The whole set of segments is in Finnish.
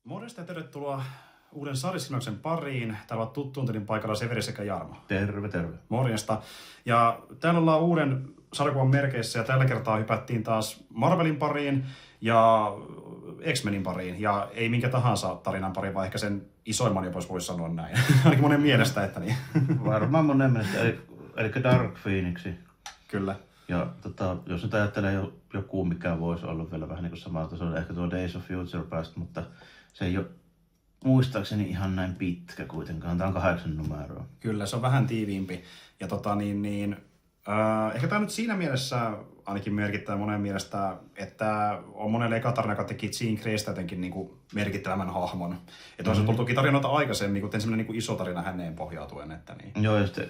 Morjesta ja tervetuloa uuden Sarisinoksen pariin. Täällä on tuttuun paikalla Severi sekä Jarmo. Terve, terve. Morjesta. Ja täällä ollaan uuden sarjakuvan merkeissä ja tällä kertaa hypättiin taas Marvelin pariin ja X-Menin pariin. Ja ei minkä tahansa tarinan pariin, vaan ehkä sen isoimman jopa voisi sanoa näin. Ainakin monen mielestä, että niin. Varmaan monen mielestä, eli Dark Phoenixi. Kyllä. Ja jos nyt ajattelee joku, mikä voisi olla vielä vähän niin kuin samaa tasolla, ehkä tuo Days of Future Past, mutta se ei ole muistaakseni ihan näin pitkä kuitenkaan. Tämä on 8 numeroa. Kyllä, se on vähän tiiviimpi. Ja ehkä tämä nyt siinä mielessä ainakin merkittävä monen mielestä, että on monelle eka tarina, joka teki Jean Greystä jotenkin niin kuin merkittävämmän hahmon. Että on se tullut toki tarinoita aikaisemmin, mutta ensimmäinen niin kuin iso tarina häneen pohjautuen. Että niin. Joo, ja sitten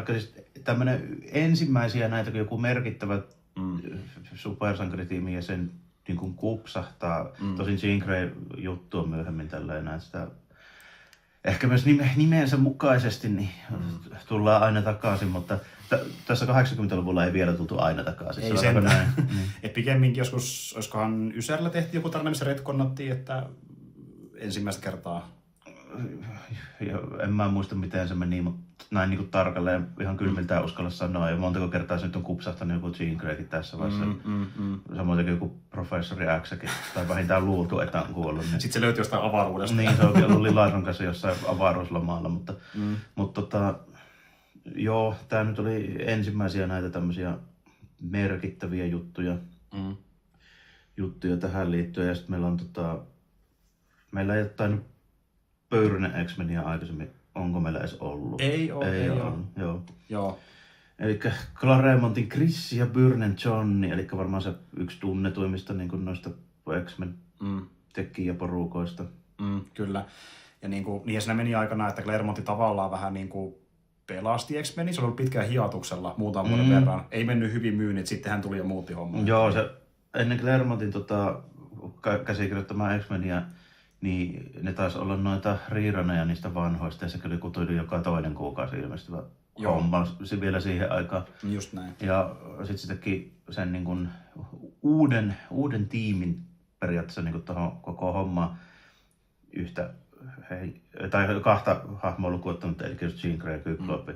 siis tämmöinen ensimmäisiä näitä, kun joku merkittävä supersankaritiimi ja sen niin kuin kupsahtaa. Tosin Jean Grey juttu on myöhemmin tälleen näin sitä. Ehkä myös nimensä mukaisesti niin tullaan aina takaisin, mutta tässä 80-luvulla ei vielä tultu aina takaisin. Ei sentään. Et pikemminkin joskus, olisikohan Ysärillä tehtiin joku tarina, missä retkonnattiin, että ensimmäistä kertaa. En mä muista miten se meni, mutta näin niin kuin tarkalleen ihan kylmiltään uskalla sanoa. Ja montako kertaa se nyt on kupsahtanut joku Jean Greykin tässä vaiheessa. Samoin kuin joku professori Xkin, tai vähintään luultu, että on kuollut. Niin. Sitten se löytyi jostain avaruudesta. Niin, se on ollut Lilaron kanssa jossain avaruuslomalla, mutta joo, tää nyt oli ensimmäisiä näitä tämmöisiä merkittäviä juttuja tähän liittyen. Ja sitten meillä on meillä ei ole tainnut Pöyrynen X-Meniä aikaisemmin. Onko meillä edes ollut? Ei ole. Joo. Eli Claremontin Chris ja Byrnen Johnny, eli varmaan se yksi tunnetuimmista niin kuin noista X-Men tekijäporukoista. Kyllä. Ja niin siinä meni aikana, että Claremontti tavallaan vähän niin kuin pelasti X-Menin. Se oli ollut pitkään hiatuksella muutaman vuoden verran. Ei mennyt hyvin myynnit, sitten hän tuli ja muutti hommaa. Joo, se ennen Claremontin käsikirjoittamaa X-Meniä, niin ne taisi olla noita riiraneja niistä vanhoista, ja se kyllä kutui joka toinen kuukausi ilmestyvä homma vielä siihen aikaan. Just näin. Ja sitten se teki sen niin kuin uuden tiimin periaatteessa niin kuin tuohon koko hommaan kahta hahmoa lukuottamatta, eli just Jean Grey ja Kykloppi.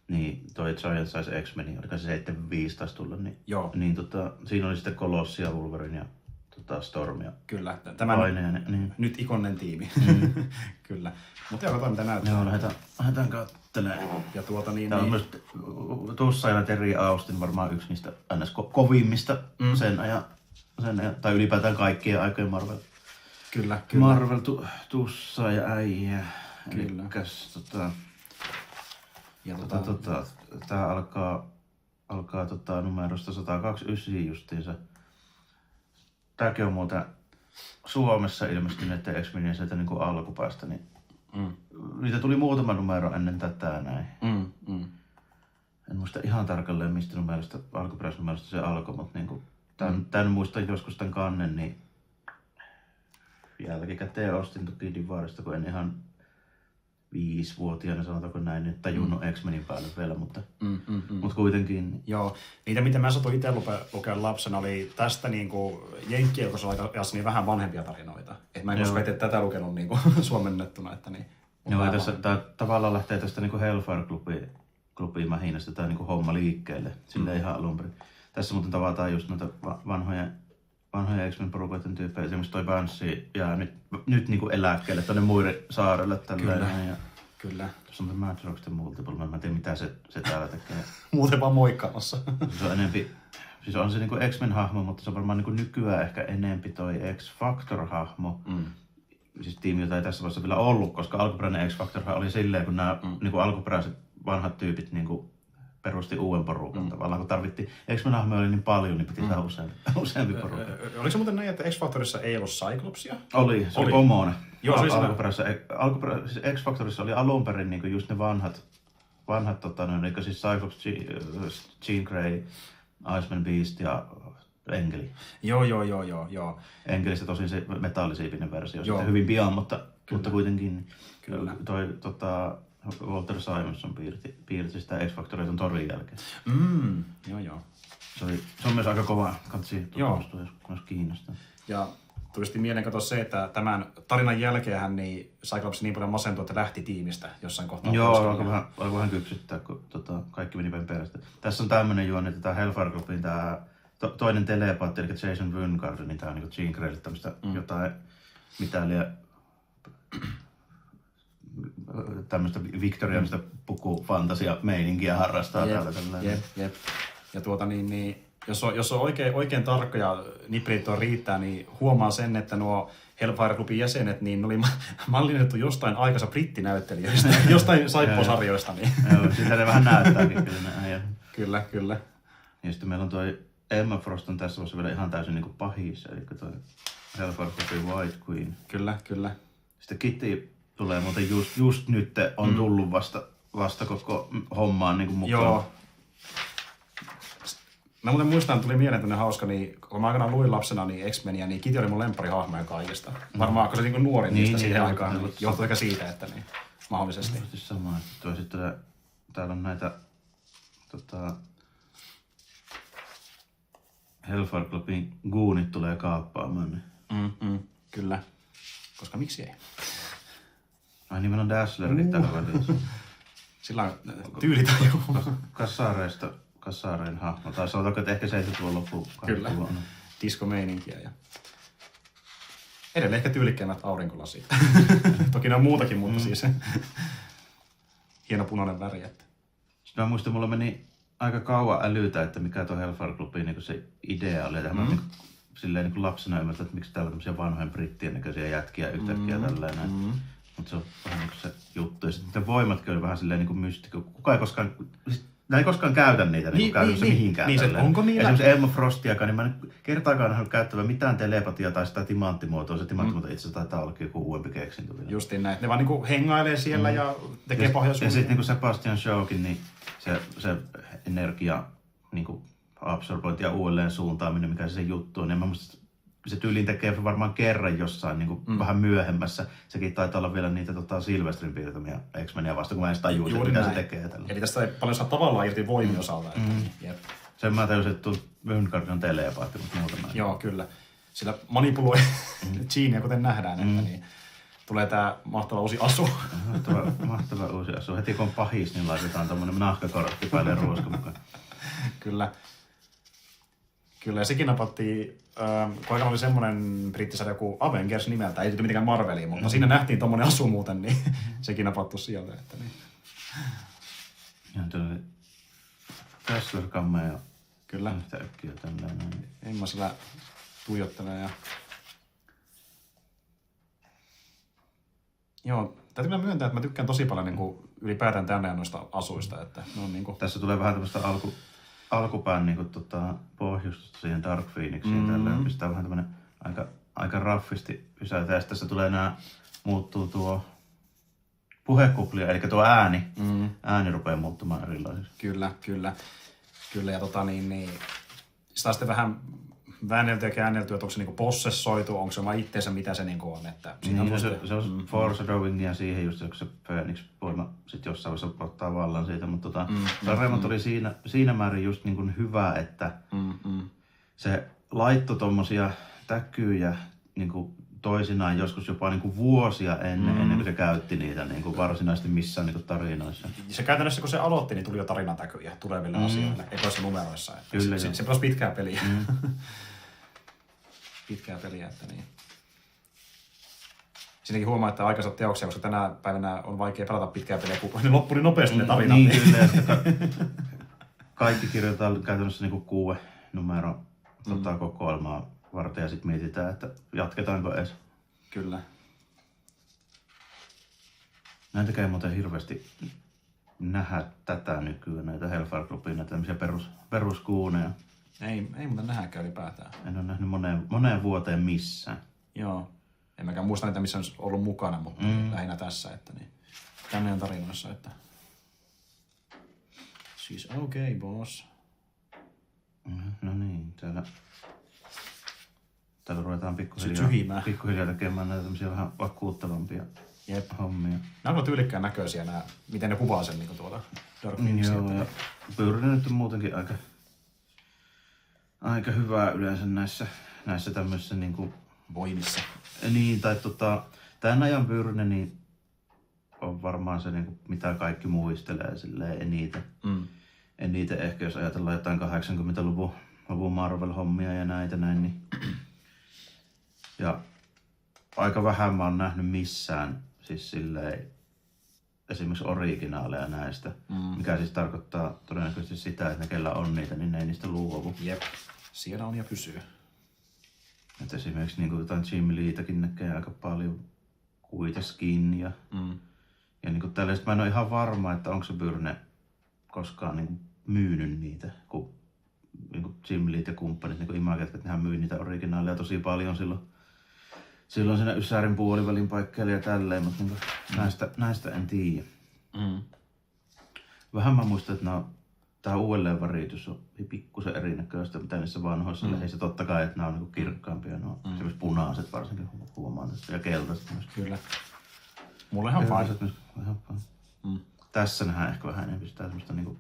Niin toi Giant Size X-Men, oliko se 75 taisi tulla, niin siinä oli sitten Colossia ja Wolverine ja Stormia. Kyllä, tämä nyt ikonen tiimi. Kyllä. Mutta joo, katsotaan mitä näyttää. Joo, lähdetään katselemaan. Ja täällä on myös Tussa ja Terry Austin varmaan yksi niistä kovimmista sen ajan, tai ylipäätään kaikkien aikojen Marvel. Kyllä. Marvel Tussa ja äijä. Kyllä. Tää alkaa numerosta 129 justiinsa. Tääkin on muuten Suomessa ilmestyneiden X-Menien sieltä niin kuin alkupäästä, niin niitä tuli muutama numero ennen tätä näin. En muista ihan tarkalleen mistä alkuperäisnumerosta se alkoi, mutta niin tän muistan joskus tän kannen, niin jälkikäteen ostin toki Divarista, kun en ihan 5-vuotiaana, sanotaanko näin, nyt tajunnut X-Menin päälle vielä, mutta kuitenkin. Joo, niitä mitä mä satuin itse lukea lapsena oli tästä niinku Jenkkien ajassa niin vähän vanhempia tarinoita. Et mä en koskaan itse tätä lukenut niinku suomennettuna, että niin. Joo, ja tässä tää tavallaan lähtee tästä niinku Hellfire-klubiin mähinästä tää niinku homma liikkeelle, sillä ihan alun perin. Tässä muuten tavataan just noita vanhoja X-Men-porukoiden tyyppejä, esimerkiksi toi Vance jää nyt niinku eläkkeelle tonne Muiri-saarelle tälleen. Kyllä. Tuossa on tämä Mad Rocksten Multiple, mä en tiedä mitä se täällä tekee. Muuten vaan moikkaamassa. Se on enempi, siis on se niinku X-Men-hahmo, mutta se on varmaan niinku nykyään ehkä enempi toi X-Factor-hahmo. Siis tiimi, jota ei tässä vaiheessa vielä ollut, koska alkuperäinen X-Factor oli silleen, kun nämä niinku alkuperäiset vanhat tyypit niinku perusti uuden porukan tavallaan, kun tarvittiin. X-Men-hahmoja oli niin paljon, niin piti saada useampi porukka. Oliko se muuten näin, että X-Factorissa ei ollut Cyclopsia? Oli, se oli omona. Joo, se oli siis X-Factorissa oli alun perin niin just ne vanhat eli siis Cyclops, Jean Grey, Iceman Beast ja Engeli. Joo. Engelistä tosin se metallisiipinen versio, sitten hyvin pian, mutta kuitenkin. Kyllä. Walter Simonson piirti sitä X-Factoria ton torin jälkeen. Joo. Se on myös aika kova, katsi tutustua, jos kiinnostaa. Ja Tuli mieleen katsoa se, että tämän tarinan jälkeen niin Cyclops niin paljon masentui, että lähti tiimistä jossain kohtaa. Joo, alkoi vähän kypsyttää, kun kaikki meni päin perästä. Tässä on tämmöinen juoni, että tämä Hellfire Clubin toinen telepaatti, eli Jason Wyngarde, niin tämä on niin Jean Greylle tämmöistä jotain, mitä liian tämmöistä viktoriaanista pukufantasia-meininkiä harrastaa täällä tällainen. Jep. Ja jos on oikein tarkka ja nippelit riittää, niin huomaa sen, että nuo Hellfire Clubin jäsenet, niin ne oli mallinnettu jostain aikansa brittinäyttelijöistä, jostain saipposarjoista. Niin. Joo, sitä ne vähän näyttääkin kyllä. Kyllä. Ja sitten meillä on toi Emma Frost on tässä vaiheessa vielä ihan täysin niinku pahis, eli toi Hellfire Clubin White Queen. Kyllä. Sitten Kitty tulee muuten just nyt on tullut vasta koko hommaan niin kuin mukaan. Joo. Mä muuten muistan, tuli mieleen tämmönen hauska, niin kun mä aikanaan luin lapsena niin X-Meniä, niin Kitty oli mun lempparihahmoja kaikista. Varmaan, kun se niin nuori niistä siihen aikaan, niin johtui ehkä siitä, että niin, mahdollisesti. Sama. Sitten täällä on näitä Hellfire Clubin goonit tulee kaappaamaan. Niin. Kyllä. Koska miksi ei? Ai niin, meillä on Dazzlerin tällä välissä. Sillä on tyylitaju. Kassarein hahmo. Tai sanotaanko, että ehkä se ei se tuo loppuun. Kyllä. Disco-meininkiä. Ja edelleen ehkä tyylikkäämmät aurinkolasit. Toki ne on muutakin, mutta siis hieno punainen väri. Että. Sitten mä muistan, mulla meni aika kauan älytä, että mikä tuo Hellfire Clubin niin se idea oli. Että mä silleen niin lapsena ymmärtänyt, että miksi täällä on tämmöisiä vanhojen brittien näköisiä jätkiä yhtäkkiä tälleen. Mutta se on vähän niin kuin se juttu. Ja sitten voimatkin oli vähän silleen niin kuin mystikko. Kukaan ei koskaan... Mä en koskaan käytä niitä käytännössä mihinkään. Niin, onko niillä... Esimerkiksi Emma Frostiakaan, niin mä en kertaakaan nähnyt käyttävän mitään telepatiaa tai sitä timanttimuotoa. Se timanttimuoto itse asiassa taitaa ollakin joku uudempi keksintö vielä. Justiin näin. Ne vaan niinku hengailee siellä ja tekee pohjasuunnia. Ja sitten niinku Sebastian Shawkin, niin se energia niinku absorbointi ja uudelleen suuntaaminen, mikä se juttu on. Niin mä muistan, se tyyliin tekee varmaan kerran jossain niinku vähän myöhemmässä. Sekin taitaa olla vielä niitä Silvestrin piirtämiä X-Meniä vasta, kun mä en sitä tajuisi, mitä se tekee tällä. Eli tästä ei paljon saa tavallaan irti voimia osalta. Sen mä tajusin, että Wyngarde on telepaatti, mutta muuta mä. Joo, kyllä. Sillä manipuloi Jeania, kuten nähdään, että niin tulee tää mahtava uusi asu. Mahtava uusi asu. Heti kun on pahis, niin laitetaan tommonen nahkakortti päälle ruoska mukaan. Kyllä, ja sekin napattiin, kun aikana oli semmonen brittisarja joku Avengers nimeltä, ei tietysti mitenkään Marveliin, mutta siinä nähtiin tommonen asu muuten, niin sekin napattu sieltä. Että niin. Ja tuo oli Dazzler-kammeja. Kyllä. Yhtä äkkiä tällainen. En mä sillä tuijottele ja... Joo, täytyy kyllä myöntää, että mä tykkään tosi paljon niin kuin ylipäätään tänne noista asuista, että ne on niinku... Tässä tulee vähän tämmöistä alkupään niinku pohjustusta siihen Dark Phoenixiin tälleen, mistä on vähän tämmönen aika raffisti pysäytä. Ja tässä tulee muuttuu tuo puhekuplia, eli tuo ääni rupeaa muuttumaan erilaiseksi. Kyllä. Ja sitä sitten vähän väännelty ja käännelty, että onko se niinku possessoitu, onko se oma itteensä, mitä se niinku on. Että se on foreshadowingia siihen just, kun se Phoenix-voima sitten jossain vaiheessa ottaa vallan siitä, mutta Claremont oli siinä määrin just niin kuin hyvä, että se laittoi tommosia täkyjä niin kuin toisinaan joskus jopa niin kuin vuosia ennen kuin se käytti niitä niin kuin varsinaisesti missään niin kuin tarinoissa. Se käytännössä, kun se aloitti, niin tuli jo tarinatäkyjä tuleville asioille, ekoissa numeroissa. Että kyllä, se pelasi pitkää peliä. Pitkää peliä, että niin. Siinäkin huomaa, että aikansa teoksia, koska tänä päivänä on vaikea pelata pitkää peliä, kun ne loppui niin nopeasti ne tarinat. Niin, kyllä. Kaikki kirjoitetaan käytännössä niin kuin 6 numeron kokoelmaa varten ja sitten mietitään, että jatketaanko edes. Kyllä. Näitäkään ei muuten hirveästi nähdä tätä nykyään, näitä Hellfire Clubin, näitä tämmöisiä peruskuuneja. Ei muuten nähdäkään ylipäätään. En ole nähnyt moneen vuoteen missään. Joo. En mäkään muista niitä, missä on ollut mukana, mutta lähinnä tässä, että niin. Tänne on tarinoissa, että... Siis okay, boss. No niin, täällä ruvetaan pikkuhiljaa tekemään näitä tämmöisiä vähän vakuuttavampia hommia. Nämä on tyylikkään näköisiä nämä, miten ne kuvaa sen niin tuolla Dark Phoenixia. Joo, ja Pyrrhi nyt on muutenkin aika hyvää yleensä näissä tämmöisissä niinku voimissa. Niin, tai tämän ajan Byrne niin on varmaan se, niin mitä kaikki muistelee silleen eniten. Eniten ehkä, jos ajatellaan jotain 80-luvun Marvel-hommia ja näitä näin, niin ja aika vähän mä oon nähnyt missään siis silleen esimerkiksi originaaleja näistä, mikä siis tarkoittaa todennäköisesti sitä, että ne kellä on niitä, niin ne ei niistä luovu. Jep, siellä on ja pysyy. Et esimerkiksi niin jotain Jim Leetäkin näkee aika paljon kuiteskin ja niin tällaista. Mä en ole ihan varma, että onko se Byrne koskaan niin myynyt niitä, kun niin Jim Lee ja kumppanit, niin Imaget, että nehän myy niitä originaaleja tosi paljon silloin siinä Ysärin puolivälin paikkeilla ja tälleen, mutta niin näistä en tiedä. Vähän mä muistan, että tää uudelleenväritys on pikkusen erinäköistä, mitä niissä vanhoissa lehdissä. Totta kai, että nämä on niin kirkkaampia, ne on esimerkiksi punaiset varsinkin huomaan ja keltaiset myös. Kyllä. Mulle ihan fine. Tässä nähdään ehkä vähän enemmän sitä semmoista niinku,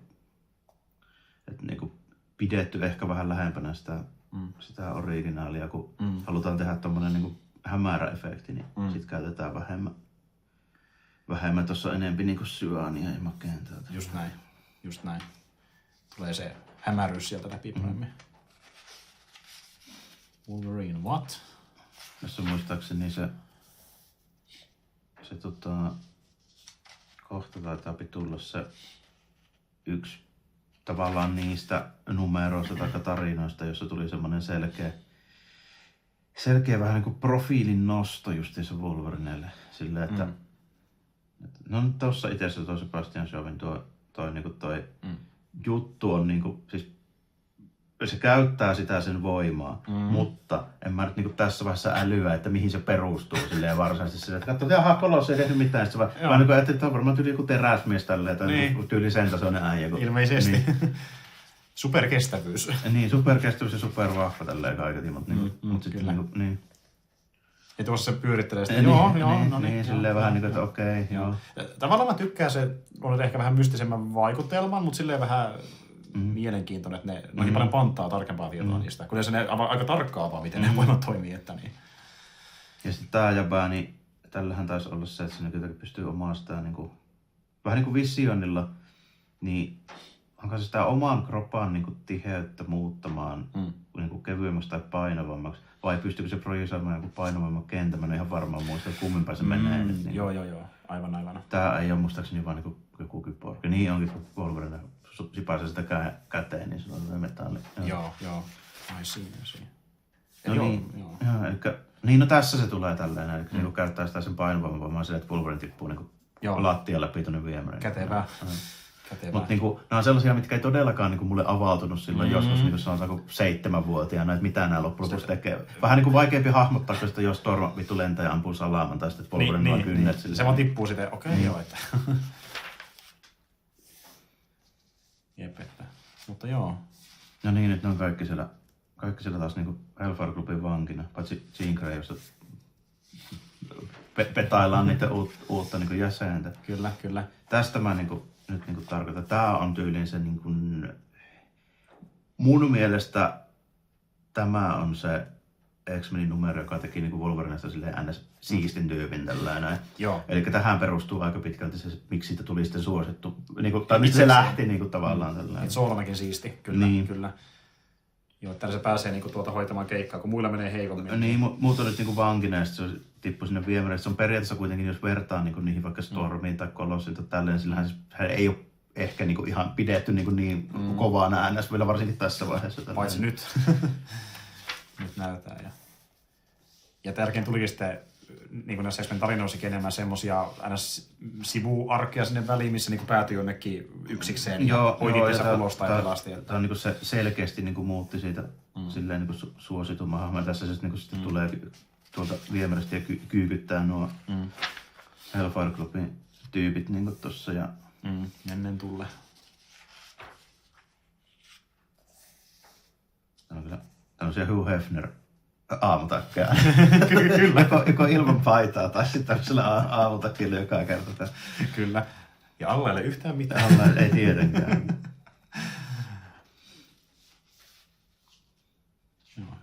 että niinku pidetty ehkä vähän lähempänä sitä originaalia, kun halutaan tehdä tommonen niinku hämärä efekti, niin sit käytetään vähemmän tossa enempi niinku syaania ja magentaa. Just näin. Tulee se hämäryys sieltä läpi paremmin. Wolverine, what? Tässä muistaakseni se kohta taitaa tulla se yksi tavallaan niistä numeroista tai tarinoista, jossa tuli semmoinen selkeä vähän niin kuin profiilin nosto justiinsa Wolverinelle. Silleen, että no nyt tossa itse asiassa tuo Sebastian Shauvin toi juttu on niinku, siis se käyttää sitä sen voimaa, mutta en mä nyt niinku tässä vaiheessa älyä, että mihin se perustuu silleen varsinaisesti silleen, että katsoo, että Kolossi ei tehnyt mitään, sitten vaan niinku ajattelin, että on varmaan tyyli joku teräsmies tälleen, tai niin. Tyyli sen tasoinen äijä. Ilmeisesti. Niin. Superkestävyys. Niin, superkestävyys ja supervahva tälleen kaiketi, mutta mut sitten niinku, niin. Ja tuossa se pyörittelee sitä, niin, silleen vähän niin kuin, että okei, joo. Tavallaan mä tykkään se, on ehkä vähän mystisemmän vaikutelman, mutta silleen vähän mielenkiintoinen, että ne niin paljon panttaa tarkempaa tietoa niistä. Kun se aika tarkkaa vaan, miten ne voimat toimii. Että niin. Ja sitten tää jäbää, niin tällähän taisi olla se, että siinä jotenkin pystyy omaa sitä niinku, vähän niin kuin Visionilla, niin onko se sitä oman kropan niinku tiheyttä muuttamaan niinku kevyemmäksi tai painavammaksi? Vai pystyykö se projisoimaan joku painavamman kentän? Mä en ihan varmaan muista, että kummin päin se menee. Niin joo. Aivan. Tää ei ole muistaakseni vaan niinku joku kyborg. Niin onkin, kun Wolverine sipaisee sitä käteen, niin se on metalli. Joo. Ai siinä. No joo. Niin, no tässä se tulee tälleen. Eli niinku käyttää sitä sen painavamman voimaa sille, että Wolverine tippuu niinku lattia läpi tuonne viemäriin. Kätevää. Mutta niinku, nämä on sellaisia, mitkä ei todellakaan niinku mulle avautunut silloin joskus niinku sanotaanko 7-vuotiaana, että mitä nämä loppujen lopuksi tekee. Vähän niinku vaikeampi hahmottaa, koska jos Thor vittu lentää ja ampuu salaaman tai sitten Wolverine vaan kynnet. Se vaan tippuu sitten, okei, joo. Että. Jep, mutta joo. No niin, että ne on kaikki siellä taas niinku Hellfire Clubin vankina, paitsi Jean Grey, jossa petaillaan niitä uutta niinku jäsentä. Kyllä. Tästä mä nyt tarkoitan. Tää on tyyliin se mun mielestä tämä on se X-Menin numero, joka teki Wolverinesta silleen ns. Siistin tyypin tällainen. Joo. Eli tähän perustuu aika pitkälti se, miksi siitä tuli sitten suosittu. Tai mistä se lähti tavallaan tällainen. Solmakin siisti, kyllä. Joo, että se pääsee tuolta hoitamaan keikkaa, kun muilla menee heikommin. Niin, muut on nyt vankina ja se tippui sinne viemäriin. Se on periaatteessa kuitenkin, jos vertaa niihin vaikka Stormiin tai Colossiin tai tälleen, sillähän hän ei ole ehkä ihan pidetty niin kovana äänessä vielä varsinkin tässä vaiheessa. Paitsi nyt. Nyt näytetään. Ja tärkein tulikin sitten, niin kuin näissä X-Men tarinoissakin enemmän semmosia aina sivuarkkeja sinne väliin, missä päätyi jonnekin yksikseen ja hoiditteessa kulosta ja pelasti. Tämä on se selkeästi muutti siitä silleen suositumman hahmoja. Tässä se sitten tulee tuolta viemäristä ja kyykyttää nuo Hellfire Clubin tyypit tossa. Ja ennen tulle. Tämä on kyllä tämmöisiä Hugh Hefner aamutakkeja. Kyllä. Joko ilman paitaa tai sitten tämmöisellä aamutakkeilla joka kerta. Kyllä. Ja alla ei ole yhtään mitään. Alla ei tietenkään.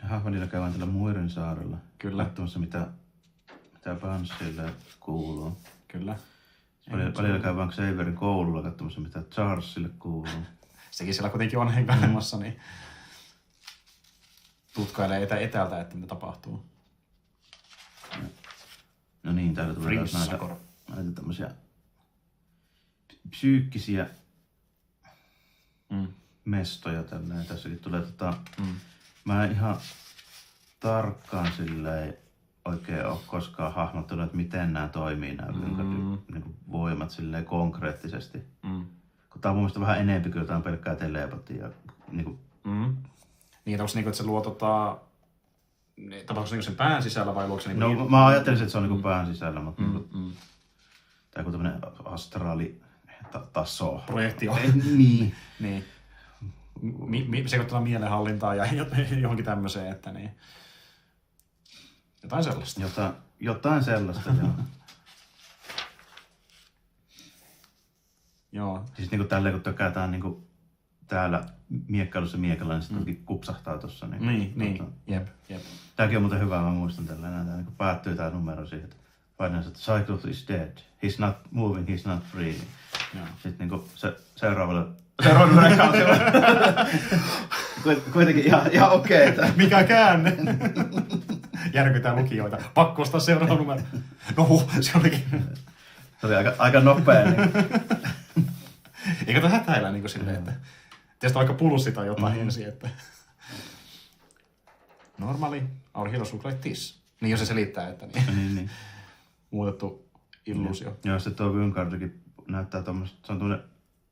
Jaha, välillä käydään tällä Muirin saarella. Kyllä. Katsomassa mitä Bansille kuuluu. Kyllä. Välillä käydään Xaverin koululla katsomassa mitä Charlesille kuuluu. Sekin siellä kuitenkin on henkailemassa, niin tutkailee etäältä, että mitä tapahtuu. No niin, täällä tulee näitä tämmöisiä psyykkisiä mestoja tälleen. Tässäkin tulee mä en ihan tarkkaan silleen oikein ole koskaan hahmottanut, että miten nämä toimii, nämä niin voimat silleen konkreettisesti. Kun tää on mun mielestä vähän enemmän kuin jotain pelkkää telepatia. Niin, onko se että se luo tapahtuuko se sen pään sisällä vai luokse no mä ajattelisin, että se on niinku pään sisällä, mutta tai joku tämmönen astraalitaso. Projektio. Niin. Sekoittaa mielenhallintaa ja johonkin tämmöiseen, että niin. Jotain sellaista. Jotain sellaista, joo. Joo. Siis niinku tälleen, kun tökätään niinku täällä miekkailussa miekalla, niin sitten kupsahtaa tossa. Niin. Jep. Tääkin on muuten hyvä, mä muistan tällä enää. Niin päättyy tää numero siihen, että painaa, että Cyclops is dead. He's not moving, he's not breathing. Sitten niinku seuraavalla rekautilla. Kuitenkin ihan okei. Mikä käänne? Järkytään lukijoita. Pakko ostaa seuraava numero. No, se olikin. Se oli aika nopea. Niin. Eikö tämä hätäillä niin silleen, että tietysti vaikka pulssi tai jotain ensin, että normally our heroes look like this. Niin jos se selittää, että niin. Muutettu illuusio. Joo, sitten tuo Vyngardikin näyttää tommoista, se on tuonne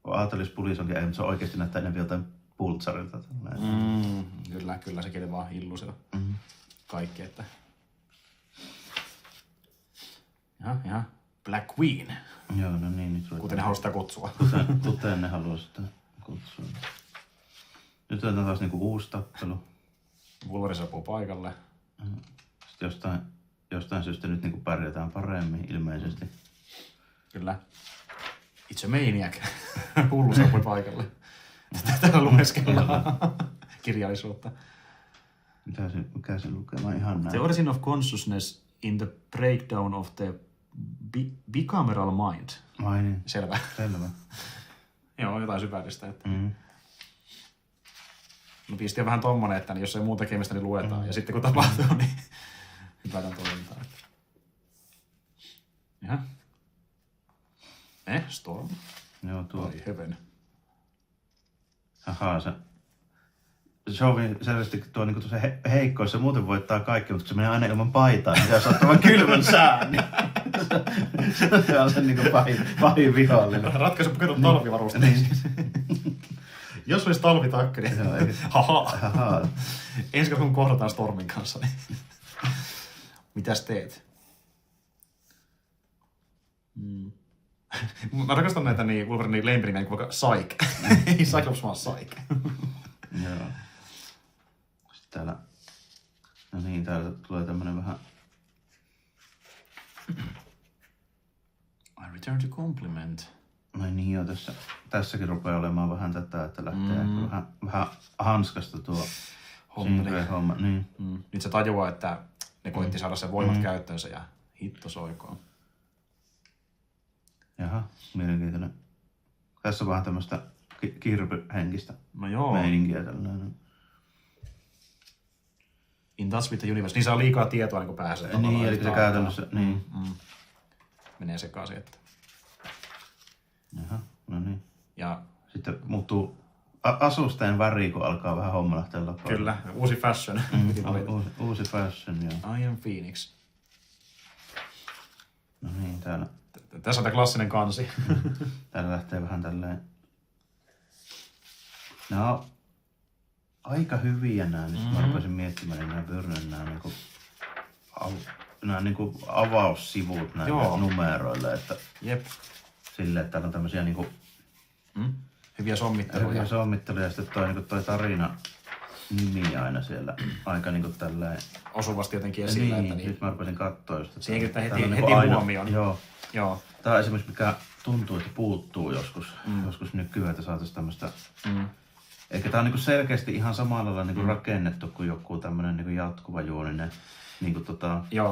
aatelispulisonkin, mutta se oikeasti näyttää enemmän jotain pultsarilta. Kyllä, sekin oli vaan illuusio. Kaikki, että Jaha. Black Queen. Joo, no niin. Nyt kuten ne haluaa sitä kutsua. Kuten ne haluaa sitä kutsua. Nyt otetaan taas niinku uusi tappelu. Wolverine saapuu paikalle. Sitten jostain syystä nyt niinku pärjätään paremmin ilmeisesti. Kyllä. It's a maniac. Hullu saapui paikalle. Täällä lueskellaan kirjallisuutta. Mikä se lukee? Mä ihan näin. The origin of consciousness in the breakdown of the bicameral mind. Ai niin. Selvä. Joo, jotain syvällistä. Että. No pisti on vähän tommonen, että jos ei muu tekemistä, niin luetaan. Ja sitten kun tapahtuu, niin hypätään toimintaan. Jaha. Storm. Joo, tuo. Ai heaven. Ahaa, se on selvästi tuo niinku se heikkous, se muuten voittaa kaikki, mutta kun se menee aina ilman paitaa, niin se saa tämän kylmän sään. Niin se on se niinku pahin vihollinen. Ratkaisu pukeutua talvivarusteisiin. Jos olisi talvitakki, niin haha. Ensi kun kohdataan Stormin kanssa, niin mitäs teet? Mä rakastan näitä niin Wolverine lemperinä niin kuin vaikka Psyche. Ei Cyclops vaan Psyche. Joo. Sitten täällä tulee tämmönen vähän I return to compliment. No niin joo, tässäkin rupeaa olemaan vähän tätä, että lähtee vähän hanskasta tuo homma. Niin. Nyt se tajuaa, että ne koitti saada sen voimat käyttöönsä ja hitto soikoon. Jaha, mielenkiintoinen. Tässä on vähän tämmöistä kirpyhenkistä meininkiä tällainen. In touch with the universe. Niin saa liikaa tietoa niin kuin pääsee. Niin, eli se käytännössä, niin. Menee sekaisin, että. Jaha, no niin. Ja sitten muuttuu asusten väri, kun alkaa vähän homma lähteä lapaan. Kyllä, uusi fashion. Uusi fashion, joo. I am Phoenix. No niin, täällä. Tässä on tämä klassinen kansi. Täällä lähtee vähän tälleen. No, aika hyviä nämä nyt. Mä rupesin miettimään, niin nämä Byrnen nämä niinku avaussivut näille numeroille. Että jep. Silleen, että täällä on tämmösiä niinku hyviä sommitteluja. Hyviä sommitteluja ja sitten toi tarina nimi aina siellä aika niinku tälleen. Osuvasti jotenkin esillä. Niin, nyt mä rupesin kattoo just. Siihen kiinnittää heti huomioon. Joo. Tää on esimerkiksi mikä tuntuu, että puuttuu joskus nykyään, että saatais tämmöstä Eikä tää on niinku selkeästi ihan samalla lailla niinku rakennettu kuin joku tämmönen niinku jatkuvajuoninen niinku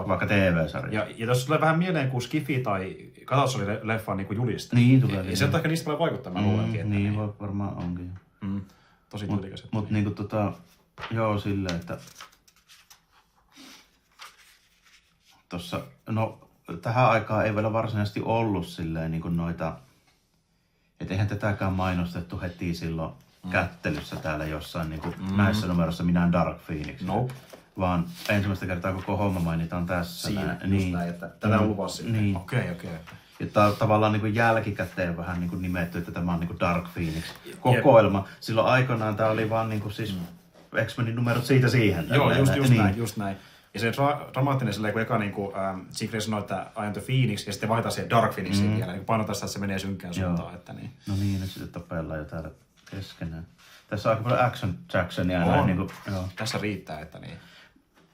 vaikka TV-sarja. Ja jos tulee vähän mieleen kuin Skifi tai Katos oli leffan niinku juliste. Niin tulee. Ja se on ehkä niistä paljon vaikuttaa, mä luulenkin. Niin, varmaan onkin. Tosi tyylikäs. Mut niinku joo silleen, että tossa, no tähän aikaan ei vielä varsinaisesti ollut silleen niinku noita, et eihän tätäkään mainostettu heti silloin kättelyssä täällä jossain niinku näissä numeroissa minään Dark Phoenix. Nope. Vaan ensimmäistä kertaa koko homma mainitaan tässä. Siinä, just näin, että tätä on luvassa sitten. Niin. Okei. Ja tavallaan niin kuin jälkikäteen vähän niin kuin nimetty, että tämä on niin kuin Dark Phoenix-kokoelma. Silloin aikanaan tämä oli vaan niin kuin siis X-Menin numerot siitä siihen. Joo, just näin. Ja se dramaattinen silleen, kun eka niinku, Jean Grey sanoi, että I am the Phoenix, ja sitten vaihtaa siihen Dark Phoenixiin vielä. Niin painotaan sitä, että se menee synkkään suuntaan. Että niin. No niin, nyt sitten tapellaan jo täällä keskenään. Tässä on aika paljon Action Jacksonia. Näin, niin kuin, joo. Tässä riittää, että niin.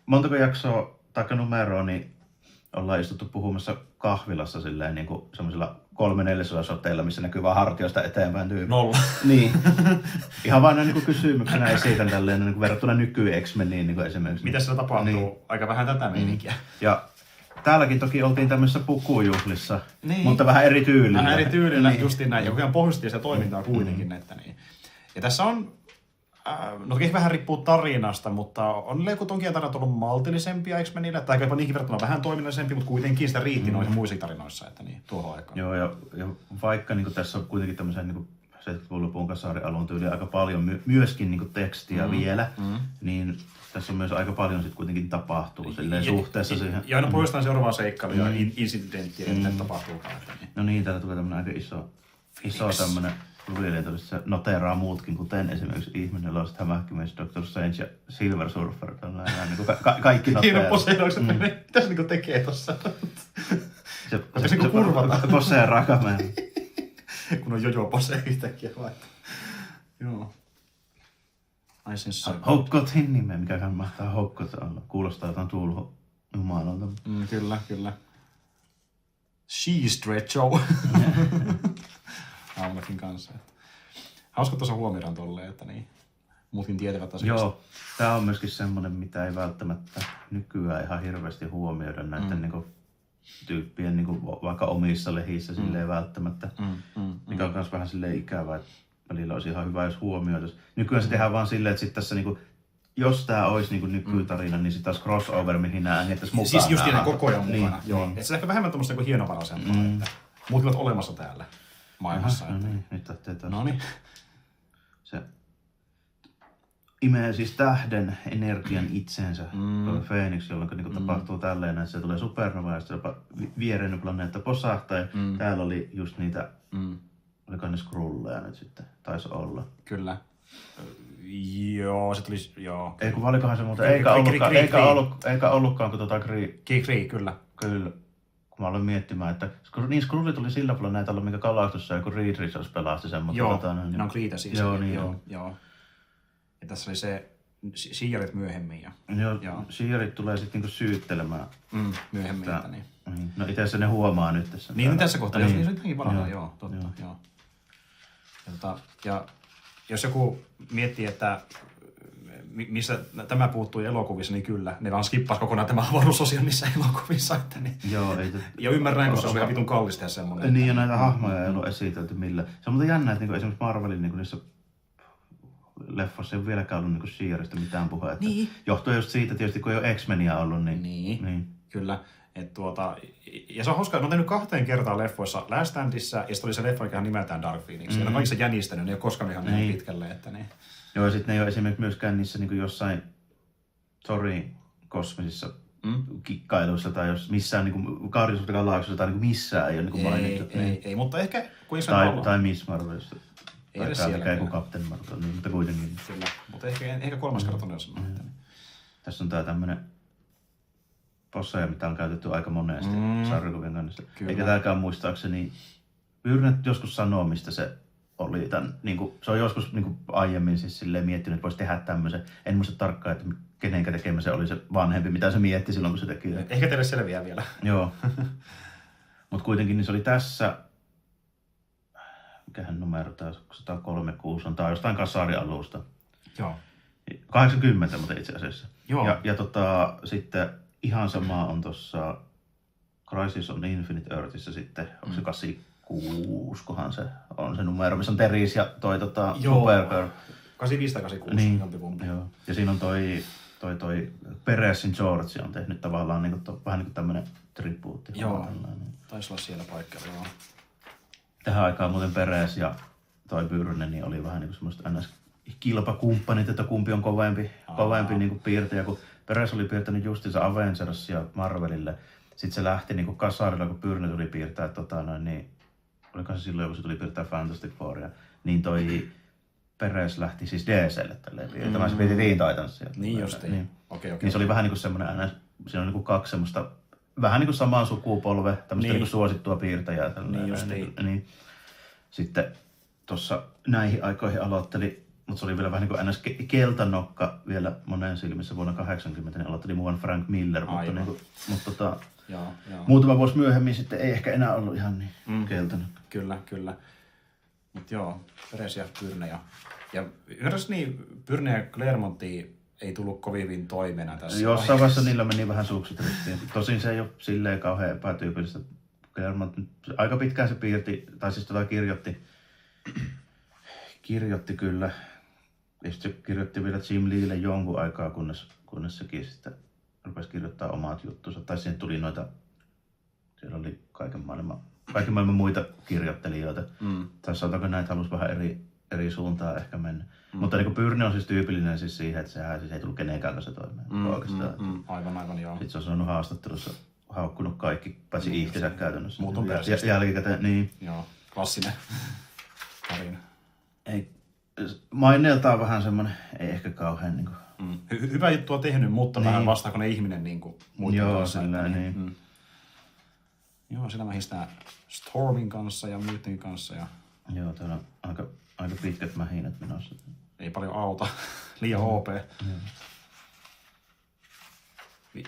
Montako jaksoa tai numeroa niin ollaan istuttu puhumassa kahvilassa silleen niin kuin semmoisilla 3/4 soteilla, missä näkyy vaan hartioista eteenpäin tyyppi. 0. Niin. Ihan vaan niin kuin kysymyksenä esitän tälleen niin kuin verrattuna nyky-X-Meniin niin kuin esimerkiksi. Mitä siellä tapahtuu? Niin. Aika vähän tätä meininkiä. Ja täälläkin toki oltiin tämmöisessä pukujuhlissa, mutta vähän eri tyylillä. Vähän eri tyylillä, justiin näin. Ja ihan positiivista toimintaa kuitenkin. Että niin. Ja tässä on, no toki vähän riippuu tarinasta, mutta on Leukotonkin tarinat ollut maltillisempia X-Menillä, tai jopa niinkin verrattuna vähän toiminnallisempi, mutta kuitenkin sitä riitti noissa muissa tarinoissa, että niin, tuohon aikaan. Joo, ja vaikka niin tässä on kuitenkin tämmöisen niin 70-luvun lopun kasaarialun tyyliä aika paljon myöskin niin tekstiä vielä, niin tässä on myös aika paljon sit kuitenkin tapahtuu silleen suhteessa siihen. Ja aina poistaan seuraavaan seikkailuun ja incidenttiä, että tapahtuukaan. Niin. No niin, täällä tulee tämmönen aika iso tämmönen luvieliin, se noteraa muutkin, kuten esimerkiksi Ihminen, Lost, Hämähäkkimies, Dr. Strange ja Silver Surfer. Niin kaikki noteraa. Hieno poseeraukset, mitä se niinku tekee tossa? Se kurvata. Poseeraa kameraa. Kun on jojo posee yhtäkkiä vaikka. Joo. Hokkotin nimeä, mikäkään mahtaa Hokkot olla. Kuulostaa jotain Tuulho jumalalta. Kyllä. She-Stretch Show. Aamullakin kanssa. Hauska tuossa huomioidaan tolleen, että niin, muutkin tietävät asioista. Joo, tää on myöskin semmonen, mitä ei välttämättä nykyään ihan hirveästi huomioida näiden niinku tyyppien niinku vaikka omissa lehissä silleen välttämättä. Mikä on kans vähän silleen ikävää, että välillä olisi ihan hyvä, jos huomioitaisi. Nykyään se tehdään vaan silleen, että sit tässä niinku, jos tää olisi niinku nykytarina, niin sit taas crossover, mihin nää ängettäis mukaan. Siis just ne koko ajan mukana. Niin, joo. Et se ehkä vähemmän tommoista niinku hienovaraisempaa, että muut ovat olemassa täällä maailmassa. No niin, nyt lähtee taas. Noniin. Se imee siis tähden energian itseensä, Phoenix, jolloin niinku tapahtuu tälleen, että se tulee supernova ja sitten jopa viereinen planeetta posahtaa. Ja täällä oli just niitä, oliko ne Skrulleja nyt sitten, taisi olla. Kyllä. Joo, se tulisi, joo. Ei kun valikohan se muuten, eikä ollutkaan kuin Kree, kyllä. Kyllä. Kun mä aloin miettimään, että niin Skrulli tuli sillä planeetalla, mikä Galactussa joku Reed Richards pelasti sen. Joo, ne on Kreetä siis. Joo, niin joo. Ja tässä oli se Shi'arit myöhemmin. Joo, Shi'arit tulee sitten niinku syyttelemään. Myöhemmin, että niin. No itse asiassa ne huomaa nyt tässä. Niin tässä kohtaa, niin. Jos se jotenkin vanhaa, joo, totta, joo. Ja jos joku miettii, että missä tämä puuttui elokuvissa, niin kyllä. Ne vaan skippasi kokonaan tämä avaruusosio niissä elokuvissa. Että niin. Joo, ja ymmärrän, kun se on ihan vitun kallista ja semmoinen. Niin, ja näitä hahmoja ei ollut esitelty millään. Se on muuten jännä, että esimerkiksi Marvelin niissä leffoissa ei ole vieläkään ollut Shi'arista mitään puhetta. Niin. Johtuu just siitä tietysti, kun ei ole X-Meniä ollut. Niin. Kyllä. Ja se on hauskaa, ne on tehnyt 2 kertaa leffoissa Last Standissa, ja sitten oli se leffa, mikä nimeltään Dark Phoenix. Ja ne on kaikissa jänistänyt, ne ei ole koskaan ihan niin pitkälle. Että niin. Joo, ja sitten ne ei ole esimerkiksi myöskään niissä niin jossain Thorin kosmisissa kikkailuissa tai jos missään niin Guardians of the Galaxyssa tai niin missään ei ole niin mainittu. Ei, mutta ehkä kun tai Miss Marvelissa. Ei edes siellä. Mikä kuin Captain Marvel, niin, mutta kuitenkin. Kyllä, mutta ehkä 3. kerta on jossain. Tässä on tää tämmönen posseja, mitä on käytetty aika monesti sarjakuvien kannassa. Eikä tääkään muistaakseni, yritän joskus sanoa, mistä se oli. Se on joskus aiemmin siis silleen miettinyt, että voisi tehdä tämmöisen. En muista tarkkaan, että kenenkä tekemä se oli se vanhempi, mitä se mietti silloin, kun se teki. Ehkä teille selviää vielä. Joo. Mutta kuitenkin niin se oli tässä mikähän numero tää 136 on, tää on jostain kasarialusta. Joo. 80 mutta itse asiassa. Joo. Ja sitten ihan sama on tossa Crisis on Infinite Earthissa sitten, onko se 86, kohan se on se numero, missä on Teris ja toi Supergirl. 85 tai 86, niin, jompikumpi. Joo. Ja siinä on toi Perezin George on tehnyt tavallaan vähän niin kuin tämmönen tribuutti. Joo, taisi olla siellä paikalla, joo. Tähän aikaan muuten Perez ja toi Byrne niin oli vähän niin kuin semmoista kilpakumppanit, että kumpi on kovempi niin kuin piirtäjä, kun Perez oli piirtänyt justiinsa Avengers ja Marvelille. Sitten se lähti niin kuin kasarilla, kun Byrne tuli piirtää, niin, oliko se silloin, kun se tuli piirtää Fantastic Fouria, niin toi Perez lähti siis DC:lle tälleen piirtämään. Se piirti Teen Titansia. Niin justiin. Niin. Okei. Niin se oli vähän niin kuin semmoinen, siinä on niin kuin kaksi semmoista, vähän niin kuin samaa sukupolve, tämmöistä niin kuin suosittua piirtäjää. Tälleen, niin justiin. Niin. Sitten tuossa näihin aikoihin aloitteli, mutta se oli vielä vähän niin kuin ns. Keltanokka vielä monen silmissä vuonna 80, niin aloitteli muuan Frank Miller, mutta Joo. muutama vuosi myöhemmin sitten ei ehkä enää ollut ihan niin keltanokka. Kyllä. Mutta joo, Perez ja Byrne ja yhdessä niin Byrne ja Clermontti ei tullut kovin hyvin toimena tässä. Jossain vaiheessa niillä meni vähän sukset ristiin. Tosin se ei ole silleen kauhean epätyypillistä. Clermont aika pitkään se piirti, tai siis kirjoitti kyllä. Ja sitten se kirjoitti vielä Jim Leelle jonkun aikaa, kunnes sekin sitten rupesi kirjoittaa omat juttunsa. Tai siihen tuli siellä oli kaiken maailman muita kirjoittelijoita. Tai sanotaanko näitä halusi vähän eri suuntaan ehkä mennä. Mutta niin Byrne on siis tyypillinen siis siihen, että sehän siis ei tullut kenenkään kanssa toimeen. Aivan joo. Sitten se on sanonut haastattelussa, haukkunut kaikki, paitsi itsensä käytännössä. Muut on jälkikäteen, niin. Joo, klassinen tarina. Ei, maineeltaan vähän semmonen, ei ehkä kauhean niinku. Hyvä juttu on tehnyt, mutta vähän vastaako ne ihminen niinku muiden kanssa. Joo, niin. Joo, siellä mä histää Stormin kanssa ja muiden kanssa. Joo, täällä on aika pitkät mähinät menossa. Ei paljon auta, liian OP.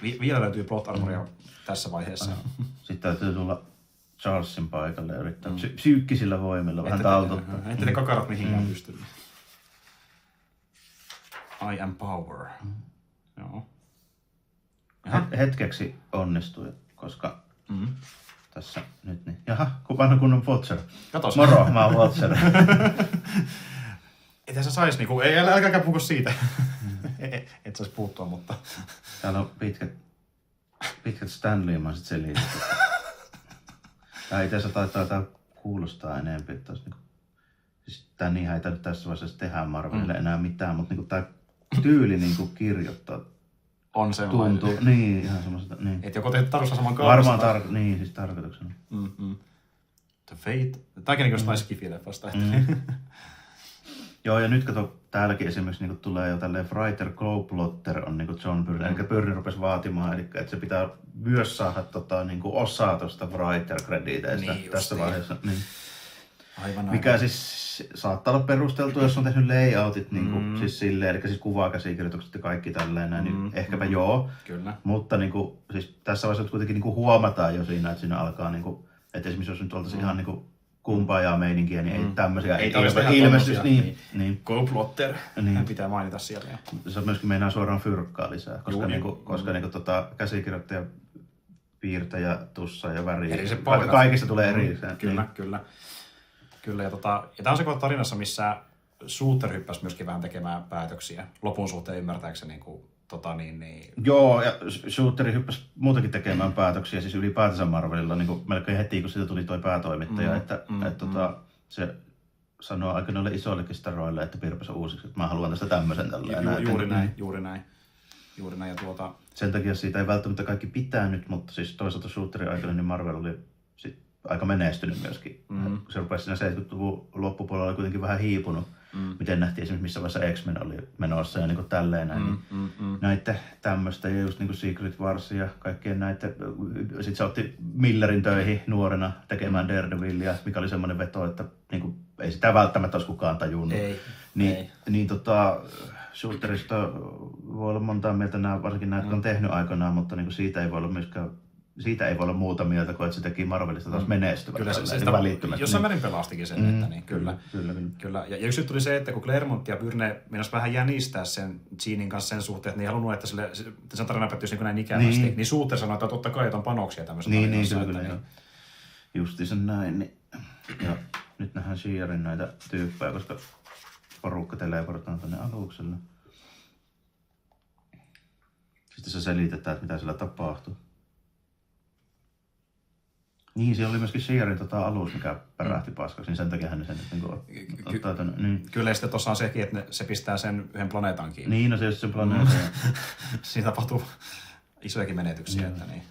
Vielä löytyy plot armoria tässä vaiheessa. Sitten täytyy tulla Charlesin paikalle ja yrittää psyykkisillä voimilla vähän taltuttaa. Ette ne kakarat mihinkään pysty. I am power. Joo. Hetkeksi onnistui, koska tässä nyt niin. Jaha, vanha kunnon Watcher. Katos. Moro, mä oon Watcher. Ei tässä sais niinku, älkääkä puhuko siitä. Et sais puuttua, mutta. Täällä on pitkät Stanley-maiset selitykset. Tää itse asiassa taitaa kuulostaa enemmän, että olisi niinku, siis tää niinhän ei nyt tässä vaiheessa tehdä Marvelille enää mitään, mutta niinku tää tyyli niinku kirjoittaa on sellainen. Tuntuu, niin ihan semmoista, niin. Et joko teet tarussa saman kaavasta. Varmaan niin siis tarkoituksena. The Fate. Tääkin niinku jostain Skifi-leffasta. Joo, ja nyt kato, täälläkin esimerkiksi niinku tulee jo tälleen Writer Co-plotter on niinku John Byrne, eli Byrne rupesi vaatimaan, eli että se pitää myös saada niinku osaa tuosta Writer-krediteistä tässä vaiheessa. Niin. Aivan. Mikä siis saattaa olla perusteltu, jos on tehnyt layoutit niinku, siis silleen, eli siis kuvakäsikirjoitukset ja kaikki tälleen näin, niin ehkäpä joo. Kyllä. Mutta niinku, siis tässä vaiheessa kuitenkin niinku huomataan jo siinä, että siinä alkaa, niinku, että esimerkiksi jos nyt oltaisiin ihan niinku kumpaajaa meininkiä, niin ei tämmöisiä ilmestys. Niin. Co-plotter, hän pitää mainita siellä. Se myöskin meinaa suoraan fyrkkaa lisää, koska käsikirjoittaja, piirtäjä, tussa ja väri, kaikista tulee erikseen. Kyllä, ja tämä on se kohta tarinassa, missä Shooter hyppäsi myöskin vähän tekemään päätöksiä. Lopun suhteen ymmärtääkseni Joo, ja Shooteri hyppäsi muutenkin tekemään päätöksiä, siis ylipäätänsä Marvelilla, niin melkein heti, kun siitä tuli toi päätoimittaja, että se sanoo aika noille isoillekin staroille, että piirpäsä uusiksi, että mä haluan tästä tämmöisen tälleen. Juuri näin. Ja Sen takia siitä ei välttämättä kaikki pitänyt, mutta siis toisaalta Shooterin aikana niin Marvel oli aika menestynyt myöskin. Se rupesi siinä 70-luvun loppupuolella kuitenkin vähän hiipunut. Miten nähtiin esimerkiksi missä vaiheessa X-Men oli menossa ja niin tälleen näin. Näitä tämmöistä ja just niin Secret Wars ja kaikkien näitä. Sitten se otti Millerin töihin nuorena tekemään Daredevilia, mikä oli semmoinen veto, että niin kuin, ei sitä välttämättä olisi kukaan tajunnut. Shooterista voi olla montaa mieltä, varsinkin näitä on tehnyt aikanaan, mutta niin siitä ei voi olla myöskään siitä ei voi olla muuta mieltä kuin, että se teki Marvelista taas menestyvän. Kyllä se sitä välittömästi. jossain määrin pelastikin sen, että niin, Kyllä. Ja yksi tuli se, että kun Claremont ja Byrne meinasi vähän jänistää sen Jeanin kanssa sen suhteen, että ne ei halunnut, että sen tarina päättyisi niin näin ikävästi, niin Suuter sanoi, että totta kai jotain panoksia tämmöisessä tarinassa. Kyllä. Justi sen näin. Niin. Ja nyt nähdään Shearin näitä tyyppejä, koska porukka teleportaan tuonne alukselle. Sitten se selitetään, että mitä siellä tapahtuu. Niin, siellä oli myöskin Shearin alus, mikä pärähti paskaksi, niin sen takia hän sen nyt ottaa tänne. Niin. Kyllä, ja sitten tuossa on sekin, että se pistää sen yhden planeetan kiinni. Niin, no se on se planeetan. Siinä tapahtuu isojakin menetyksiä, että niin.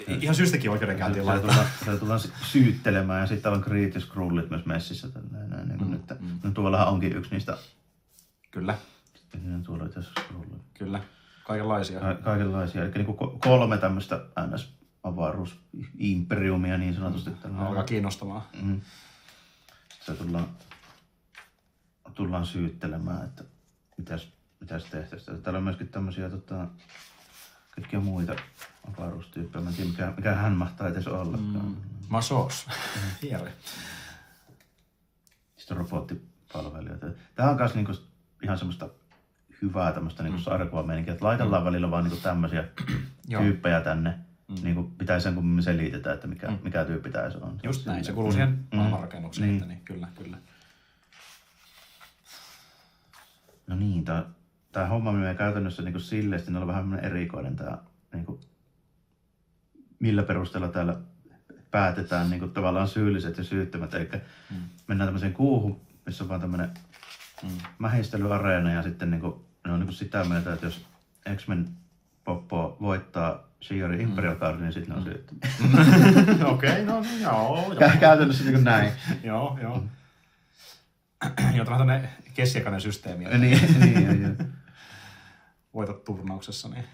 Ihan syystäkin oikeudenkäyntiin laitetaan. Se tullaan syyttelemään ja sitten on Kriitis Skrullit myös messissä. Näin, niin kuin nyt. No, tuollahan onkin yksi niistä. Kyllä. Sitten tuolla on tässä Skrullit. Kyllä, kaikenlaisia. Kaikenlaisia, eli niin kuin 3 tämmöistä NS-avaruusimperiumia niin sanotusti. Alkaa kiinnostamaan. Se tullaan syyttelemään, että mitäs tehtäisiin. Täällä on myöskin tämmöisiä kaikkia muita avaruustyyppejä. Mä en tiedä, mikä hän mahtaa edes ollakaan. Masos. Hieri. Sitten robottipalvelijoita. Tää on kans niinku ihan semmoista hyvää tämmöistä niinku sarjakuvameininkiä, että laitellaan välillä vaan niinku tämmöisiä tyyppejä tänne. Niinku pitäisi sen kun me selitetään, että mikä tyyppi tää se on. Just näin, se kuuluu siihen maailmanrakennukseen. Niin. Kyllä. No niin, tää homma menee käytännössä niinku silleen, että on vähän erikoinen tää niinku, millä perusteella täällä päätetään niinku tavallaan syylliset ja syyttömät. Eli mennään tämmöiseen kuuhun, missä on vaan tämmönen mähistelyareena ja sitten niinku, ne on niinku sitä mieltä, että jos X-Men Poppo voittaa Shearin Imperial Guard, niin sitten ne on syyttömiä. Okei, no joo. Käytännössä niinku näin. Joo. Joo, tämä on tämmöinen keskiaikainen systeemi. Niin. Voitat turnauksessa, niin.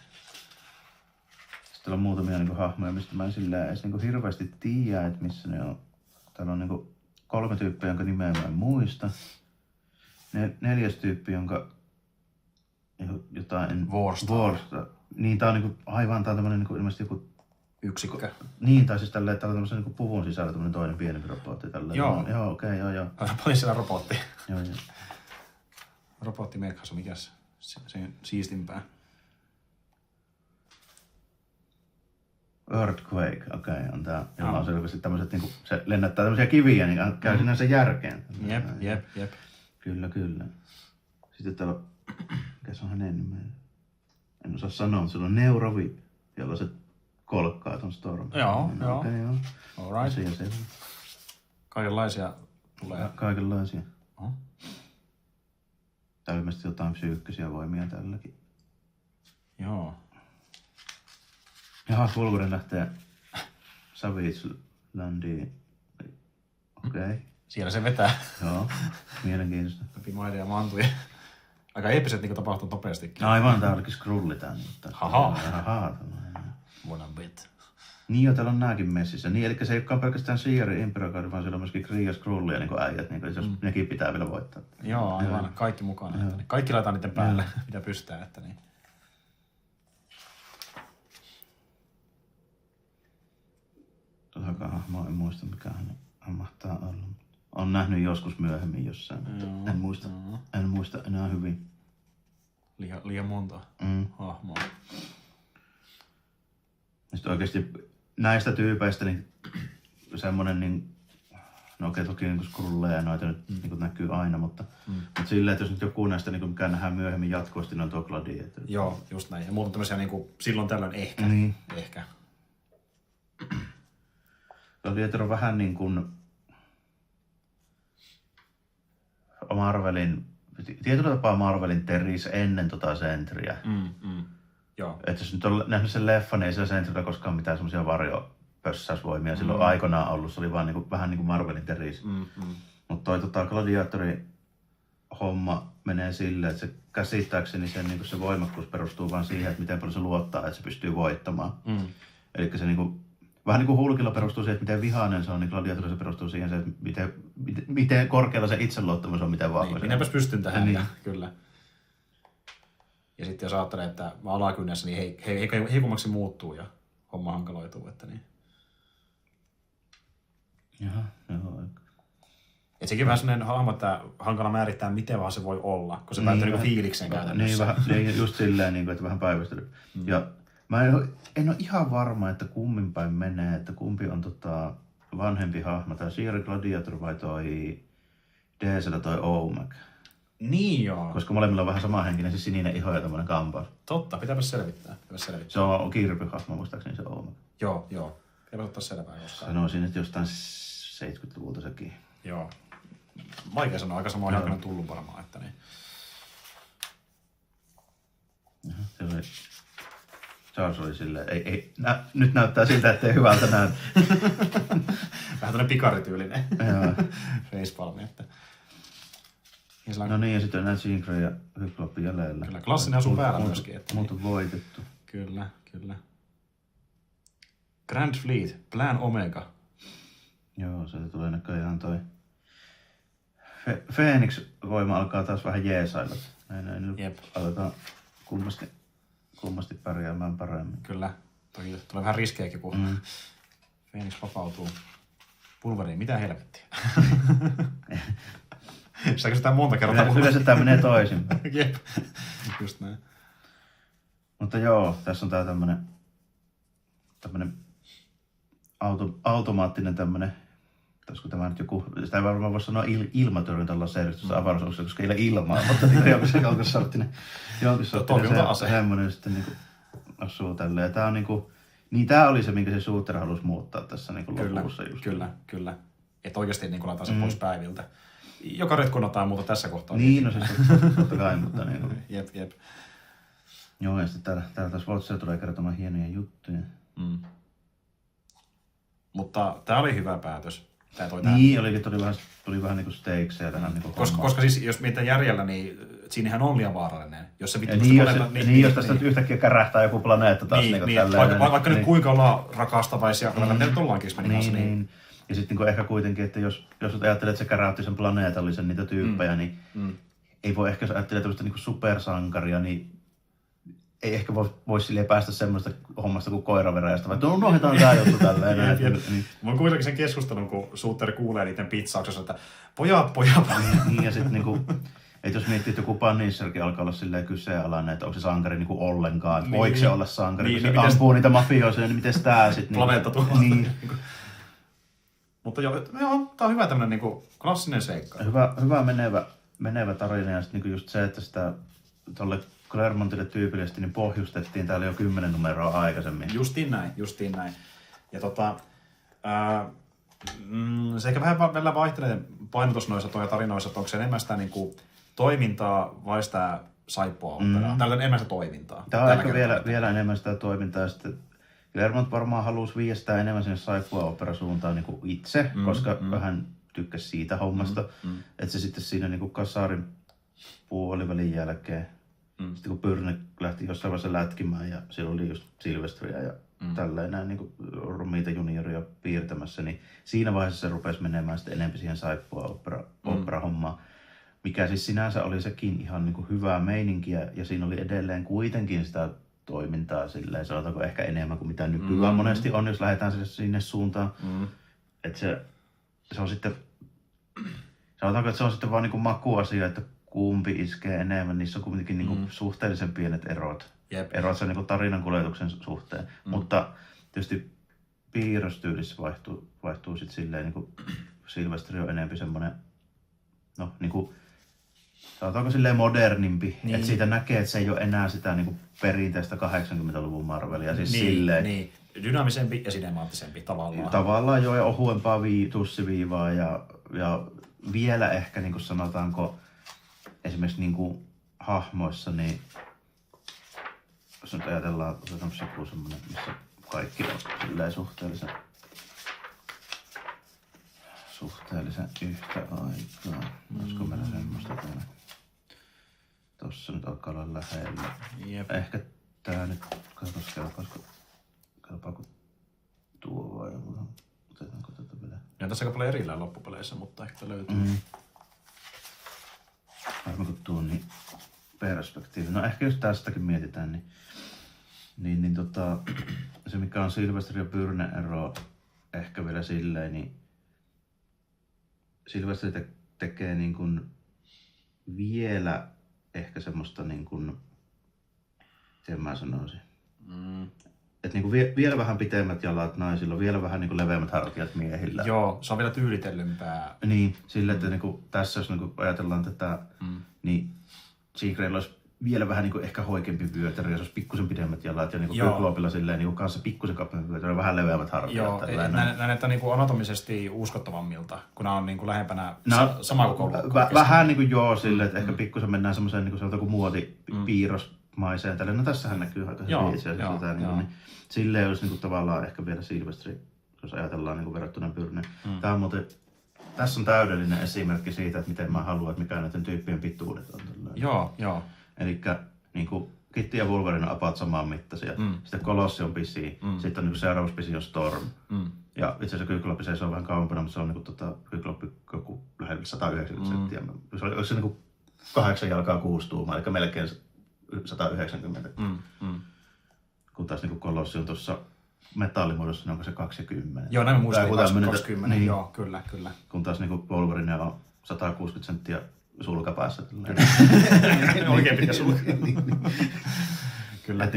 Sitten on muutamia niinku hahmoja, mistä mä en sillä edes niinku hirveästi tiedä, että missä ne on. Täällä on niinku 3 tyyppiä, jonka nimeä mä en muista. 4. tyyppi, jonka jotain... Warsta. Niin, tää on niinku aivan, tää on tämmönen niinku ilmeisesti joku... Yksikkö. Niin, tai siis tälleen, täällä on tämmösen niinku puvun sisällä tämmönen toinen pienempi robotti tälleen. Joo. Okei. Robotti siellä robotti. Joo. Robotti mekhas on mikäs se siistimpää. Earthquake, on tää, jolla on selvästi tämmöset niinku, se lennättää tämmösiä kiviä, niin käy sinänsä järkeen. Jep. Kyllä. Sitten täällä on, mikä se on hänen nimeen? En osaa sanoa, mutta siellä on Neurovip, jolla se kolkkaa ton Storm. Joo. Okei. Alright. Se. Kaikenlaisia tulee. Kaikenlaisia. Täällä ilmeisesti jotain psyykkisiä voimia tälläkin. Joo. Jaha, Fulgurin lähtee Savage Landiin. Okei. Siellä se vetää. Joo, mielenkiintoista. Läpi maiden ja mantuja. Aika eeppiset niin tapahtuu nopeastikin. Aivan, tää olikin Skrulli tää nyt. Haha. One bit. Niin jo, täällä on nääkin messissä. Niin, eli se ei olekaan pelkästään Shearin Imperial Guard, vaan siellä on myöskin Kree ja Skrullia niin kuin äijät, niin kuin, nekin pitää vielä voittaa. Joo, aivan. Kaikki mukana. Että niin. Kaikki laitetaan niiden päälle, mitä pystytään. Että niin. Tuotakaan hahmoa en muista, mikä hän mahtaa olla. Olen nähnyt joskus myöhemmin jossain, mutta en muista enää hyvin. Liian monta hahmoa. Sitten oikeasti näistä tyypeistä niin semmonen, niin, no okei, toki niin Skrulleja ja noita nyt niin näkyy aina, mutta silleen, että jos nyt joku näistä, niin mikä nähdään myöhemmin jatkuvasti, niin on tuo Gladiator. Joo, just näin. Ja muuta tämmöisiä niin kuin, silloin tällöin ehkä. Niin. Ehkä. Gladiator on vähän niin kuin Marvelin, tietyllä tapaa Marvelin Terris ennen Sentryä. Joo. Että jos nyt on nähnyt sen leffan, niin ei siellä Sentryllä koskaan mitään semmoisia varjopössäysvoimia silloin aikanaan ollut. Se oli vaan niinku, vähän niin kuin Marvelin Terris. Mutta toi Gladiatorin homma menee silleen, että se käsittääkseni sen, niin se voimakkuus perustuu vaan siihen, että miten paljon se luottaa, että se pystyy voittamaan. Eli se niinku, vähän niin kuin Hulkilla perustuu siihen, että miten vihainen se on, niin Gladiatorissa perustuu siihen, että miten korkealla se itseluottamus on, miten vahva se on. Minäpäs pystyn tähän, niin. Kyllä. Ja sitten jos ajattelee, että mä alakynnässä, niin heikommaksi muuttuu ja homma hankaloituu, että niin. Jaha, joo. Et sekin vähän sellainen hahmo, että hankala määrittää, miten vaan se voi olla, kun se päättyy niinku fiiliksen käytännössä. Niin, just silleen, että vähän päivästely. Ja mä en ole ihan varma, että kummin päin menee, että kumpi on vanhempi hahmo, tai Sierra Gladiator vai toi DC:llä toi Omek. Niin joo. Koska molemmilla on vähän samanhenkinen, siis sininen iho ja tämmönen kampaus. Totta, pitääpä selvittää. Se on Kirby-hahmo, muistaakseni se Omek. Joo. Pitääpä ottaa selvää koskaan. Sanoisin, että jostain 70-luvulta sekin. Joo. Vaikea sanoa, aika samoin aikana tullut varmaan, että niin. Se oli... Charles oli silleen, nyt näyttää siltä, ettei hyvältä näy. Vähän tämmönen pikarityylinen facepalmi, että... No niin, ja sitten on näitä Synchro ja Hykloppi jäljellä. Kyllä, klassinen asuu päällä myöskin. Että muut on voitettu. Kyllä. Grand Fleet, Plan Omega. Joo, se tulee näköjään toi... Phoenix-voima alkaa taas vähän jeesailla. Näin nyt aletaan kummasti pärjäämään paremmin. Kyllä. Toki tulee vähän riskejäkin, kun Phoenix vapautuu. Pulveriin, mitä helvettiä? Saanko sitä monta kertaa? Yleensä tämä menee toisinpäin. Jep, just näin. Mutta joo, tässä on tää tämmönen automaattinen tämmönen, olisiko tämä nyt joku, sitä ei varmaan voi sanoa ilmatorjunta laserista avaruusaluksessa, koska ei ole ilmaa, mutta jonkun sorttinen semmoinen sitten niinku asuu tälleen. Tää on niinku, niin tää oli se, minkä se Shooter halusi muuttaa tässä niinku lopussa just. Kyllä. Että oikeesti niinku laitetaan se pois päiviltä. Joka retkonataan muuta tässä kohtaa. Niin, no siis totta kai, mutta niinku. Jep. Joo, ja sitten täällä taas Voltser tulee kertomaan hienoja juttuja. Mutta tää oli hyvä päätös. Niin, tuli vähän niinku stakesja tähän niinku koska siis jos mietitään järjellä, niin Ginnyhän on liian vaarallinen. Jos se jos tästä yhtäkkiä kärähtää joku planeetta taas niinku tälleen. Vaikka nyt kuinka ollaan rakastavaisia, kun me nyt ollaan X-Menin kanssa. Niin. Ja sitten niin ehkä kuitenkin, että jos ajattelet, että se käräytti sen planeetallisen niitä tyyppejä, niin ei voi ehkä, jos ajattelee tämmöistä niin supersankaria, niin ei ehkä voi silleen päästä semmoista hommasta kuin koiraveräjästä, vaan unohdetaan tää juttu tälleen. Mä oon kuitenkin sen keskustelun, kun Shooter kuulee niiden pizzauksessa, että pojat. Niin, ja sitten niinku, että jos miettii, että joku Punisherkin alkaa olla silleen kyseenalainen, että onko se sankari niinku ollenkaan, että voiko se olla sankari, kun se ampuu niitä mafioisia, niin mites tää sitten? Planeetta tuolla. Niin. Mutta joo, tää on hyvä tämmönen niinku klassinen seikka. Hyvä menevä tarina ja sitten niinku just se, että sitä tolle Claremontille tyypillisesti niin pohjustettiin täällä jo 10 numeroa aikaisemmin. Justiin näin. Ja se ehkä vähän välillä vaihtelee painotus noissa tarinoissa, että onko se enemmän sitä niinku toimintaa vai sitä saippua-operaa. Täällä on enemmän sitä toimintaa. Tää on ehkä vielä enemmän sitä toimintaa ja sitten Claremont varmaan halusi viestää enemmän sinne saippua-operasuuntaan niinku itse, koska hän tykkäsi siitä hommasta. Että se sitten siinä niinku Kasarin puolivälin jälkeen, sitten kun Byrne lähti jossain vaiheessa lätkimään ja siellä oli just Silvestria ja tällainen niin Romita junioria piirtämässä, niin siinä vaiheessa se rupesi menemään sitten enemmän siihen saippua-opera-hommaan. Mikä siis sinänsä oli sekin ihan niin kuin hyvää meininkiä ja siinä oli edelleen kuitenkin sitä toimintaa silleen, sanotaanko ehkä enemmän kuin mitä nykyään monesti on, jos lähdetään sinne suuntaan. Että se on sitten, sanotaanko, että se on sitten vaan niin kuin makuasia, että kumpi iskee enemmän, niissä on kuitenkin niin kuin suhteellisen pienet erot. Erot sen niin kuin tarinan kuljetuksen suhteen. Mutta tietysti piirrostyylissä vaihtuu sitten silleen, niin kuin Silvestri on enemmän semmoinen, no niin kuin, sanotaanko silleen modernimpi. Niin. Että siitä näkee, että se ei ole enää sitä niin kuin perinteistä 80-luvun Marvelia. Siis niin. Dynaamisempi ja sinemaattisempi tavallaan. Tavallaan jo ja ohuempaa tussiviivaa ja vielä ehkä niin kuin sanotaanko esimerkiksi niin kuin hahmoissa, niin jos nyt ajatellaan, otetaanko joku semmoinen, missä kaikki on silleen suhteellisen yhtä aikaa. Olisiko meillä semmoista täällä? Tossa nyt alkaa olla lähellä. Jep. Ehkä tää nyt, katsotaan kelpaako tuo vai otetaanko tätä vielä? Ja tässä aika paljon erillään loppupeleissä, mutta ehkä löytyy. Varmaan kun tuon niin perspektiivi. No ehkä jos tästäkin mietitään, niin Se mikä on Sylvester ja Byrne ero ehkä vielä silleen, niin Sylvester tekee niin kuin vielä ehkä semmoista niin kuin, miten mä sanoisin, että niin vielä vähän pitemmät jalat naisilla, vielä vähän niin kuin leveämmät hartiat miehillä. Joo, se on vielä tyylitellympää. Niin, sillä että niin kuin, tässä jos niin kuin ajatellaan tätä, niin Seacreilla olisi vielä vähän niin kuin ehkä hoikempi vyötärö, ja se olisi pikkusen pidemmät jalat, ja niin kuin Kyklopilla silleen niin kuin kanssa pikkusen kapeampi vyötärö, ja vähän leveämmät hartiat. Joo, näitä niin kuin anatomisesti uskottavammilta, kun nämä on niin kuin lähempänä samaa kuin vähän niin kuin joo, silleen, että ehkä pikkusen mennään semmoiseen niin kuin muotipiirrosmaiseen. No tässähän näkyy aika hyvin itse asiassa. Niin silleen olisi niin kuin tavallaan ehkä vielä Sylvestri, jos ajatellaan niin kuin verrattuna Byrneen. Tämä on muuten, tässä on täydellinen esimerkki siitä, että miten mä haluan, että mikä näiden tyyppien pituudet on. Joo. Elikkä niinku Kitty ja Wolverine on about samaan mittaisia. Sitten Kolossi on pisi, sitten on niinku seuraavaksi pisi on Storm. Ja itse asiassa Kykloppi se on vähän kauempana, mutta se on niinku Kykloppi joku lähellä 190 senttiä. Onko se niinku 8 jalkaa 6 tuumaa, eli melkein 190. Kun taas niinku Kolossi on tuossa metallimuodossa, niin onko se 20. Joo, näin mä muistin, 20. Niin. Joo, kyllä. Kun taas niinku Wolverine on 160 senttiä sulkapäässä. Oikein pitkä sulka. Kyllä.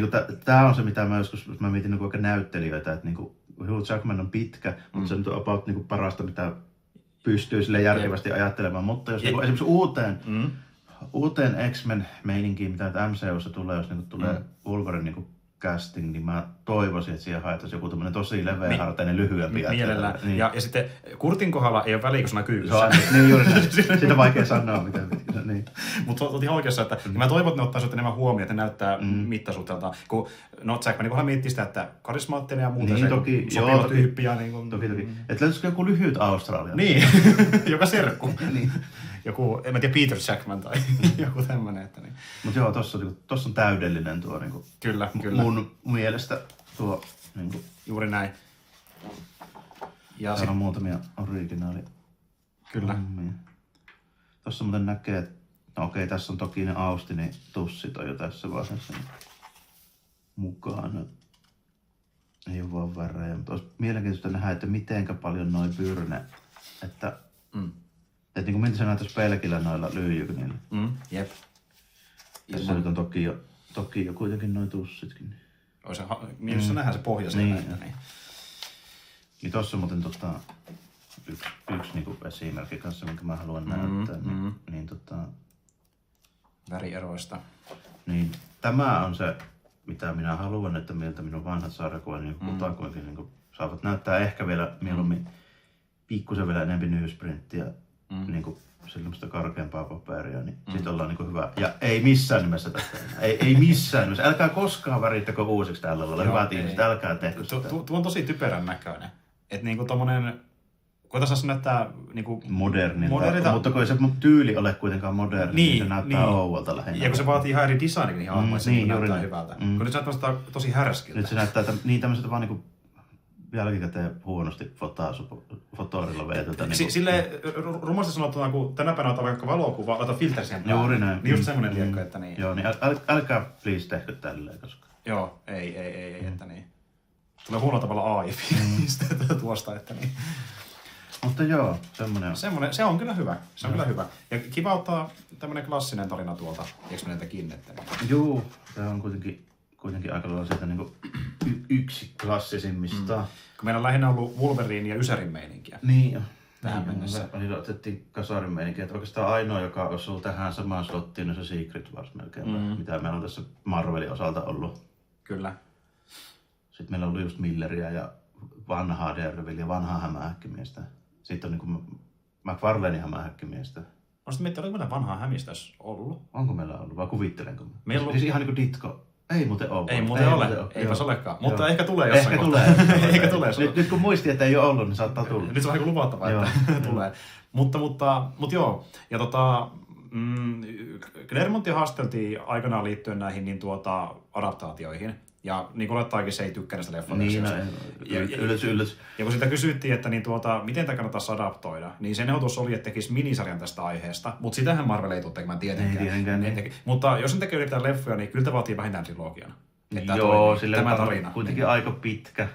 Tämä on se, mitä mä joskus mietin niinku oikein näyttelijöitä, että niinku Hugh Jackman on pitkä, mutta se on about niinku parasta, mitä pystyy sille järkevästi ajattelemaan. Mutta jos niinku esimerkiksi uuteen X-Men-meininkiin, mitä nyt MCU:ssa tulee, jos niinku tulee Wolverine niinku casting, niin mä toivoisin, että siihen haettaisiin joku tämmöinen tosi leveäharteinen lyhyempi. Mielellään. Niin. Ja sitten Kurtin kohdalla ei ole väliä, kun se näkyy. Niin juuri näin. Siitä on vaikea sanoa, miten niin. Mutta olet ihan oikeassa, että mä toivon, että ne ottaisivat enemmän huomioon, että ne näyttää mittasuhteeltaan. Kun Jackmanin kohdalla miettii sitä, että karismaattinen ja muuta, niin, se toki, sopiva tyyppi. Ja niin kuin, toki. Että löytyisikö joku lyhyt Australia? Niin, joka serkku. Niin. Joku, en mä tiedä, Peter Jackman tai joku tämmönen. Että niin. Mutta joo, tossa on täydellinen tuo niinku, kyllä. Mun mielestä tuo niinku, juuri näin. Ja täällä on muutamia originaali. Kyllä. Tossa muuten näkee, että no okei, tässä on toki ne Austinin tussit on jo tässä vaiheessa mukana. Ei ole vaan värejä, mutta olisi mielenkiintoista nähdä, että mitenkä paljon noi Byrne, että niin kuin miltä se näyttäisi pelkillä noilla lyijykynillä. Jep. Tässä nyt on toki jo kuitenkin noin tussitkin. Olisi mielessä nähdään se pohja siellä. Niin tossa on muuten yksi niinku esimerkki kanssa, minkä mä haluan näyttää. Värieroista. Niin tämä on se, mitä minä haluan, että miltä minun vanhat sarjakuvani niin kutakuinkin niin saavat näyttää ehkä vielä mieluummin pikkusen vielä enemmän newsprinttiä. Niinku sellaista karkeampaa paperia, niin sit ollaan niinku hyvä. Ja ei missään nimessä tästä enää. Ei missään nimessä. Älkää koskaan värittäkö uusiksi tällä lailla. Hyvät ihmiset, älkää tehkö sitä. Tuo on tosi typerän näköinen. Että niinku tommonen, koetaan näyttää niinku modernilta. Mutta kun ei se tyyli ole kuitenkaan moderni, niin se näyttää ouvolta lähinnä. Ja kun se vaatii ihan eri designikin niin hahmoissa, niin näyttää hyvältä. Kun nyt se näyttää tosi härskiltä. Nyt se näyttää niin tämmöiseltä vaan niinku jälkikäteen huonosti fotorilla veetyltä. Niin silleen rumasti sanottuna, kun tänä päivänä otetaan vaikka valokuva, laita filteri siihen päälle. Juuri näin. Niin just semmonen liekko, että niin. Joo, niin älkää please tehkö tälleen, koska. Joo, ei, että niin. Tulee huonolla tavalla AI-fiilistä tuosta, että niin. Mutta joo, semmonen on. Se on kyllä hyvä. Se on kyllä hyvä. Ja kiva ottaa tämmönen klassinen tarina tuolta X-Meniltäkin, että niin. Joo, se on kuitenkin aika lailla siitä niinku yksi klassisimmista. Kun meillä on lähinnä ollut Wolverine ja Ysärin meininkiä. Niin jo. Tähän mennessä. Välillä otettiin kasarin meininkiä. Että oikeastaan ainoa, joka osuu tähän samaan slottiin, on se Secret Wars melkein. Mitä meillä on tässä Marvelin osalta ollut. Kyllä. Sitten meillä on ollut just Milleria ja vanhaa Daredevil ja vanhaa hämähäkkimiestä. Sitten on niinku McFarlanein hämähäkkimiestä. No sitten miettii, oliko meillä vanhaa hämistä ollut? Onko meillä ollut vai kuvittelenko? Meillä on siis ihan niinku Ditko. Ei muuten ole. Ei muuten ole. Eipä se olekaan. Mutta joo. ehkä tulee jossain ehkä kohtaa. Ehkä tulee. Nyt kun muistii, että ei ole ollut, niin saattaa tulla. Nyt se on vähän luvattavaa, että tulee. Mutta joo. Ja Claremont haasteltiin aikanaan liittyen näihin niin adaptaatioihin. Ja niin kuin olettaakin, se ei tykkää näistä leffaversioista. Yllätys. Ja kun sitä kysyttiin, että niin miten tämä kannattaisi adaptoida, niin sen ehdotus oli, että tekisi minisarjan tästä aiheesta. Mutta sitähän Marvel ei tule tekemään tietenkään. Niin. Mutta jos ne tekee yritetään leffoja, niin kyllä tämä vaatii vähintään trilogian. että joo, tämä tarina. Kuitenkin aika pitkä,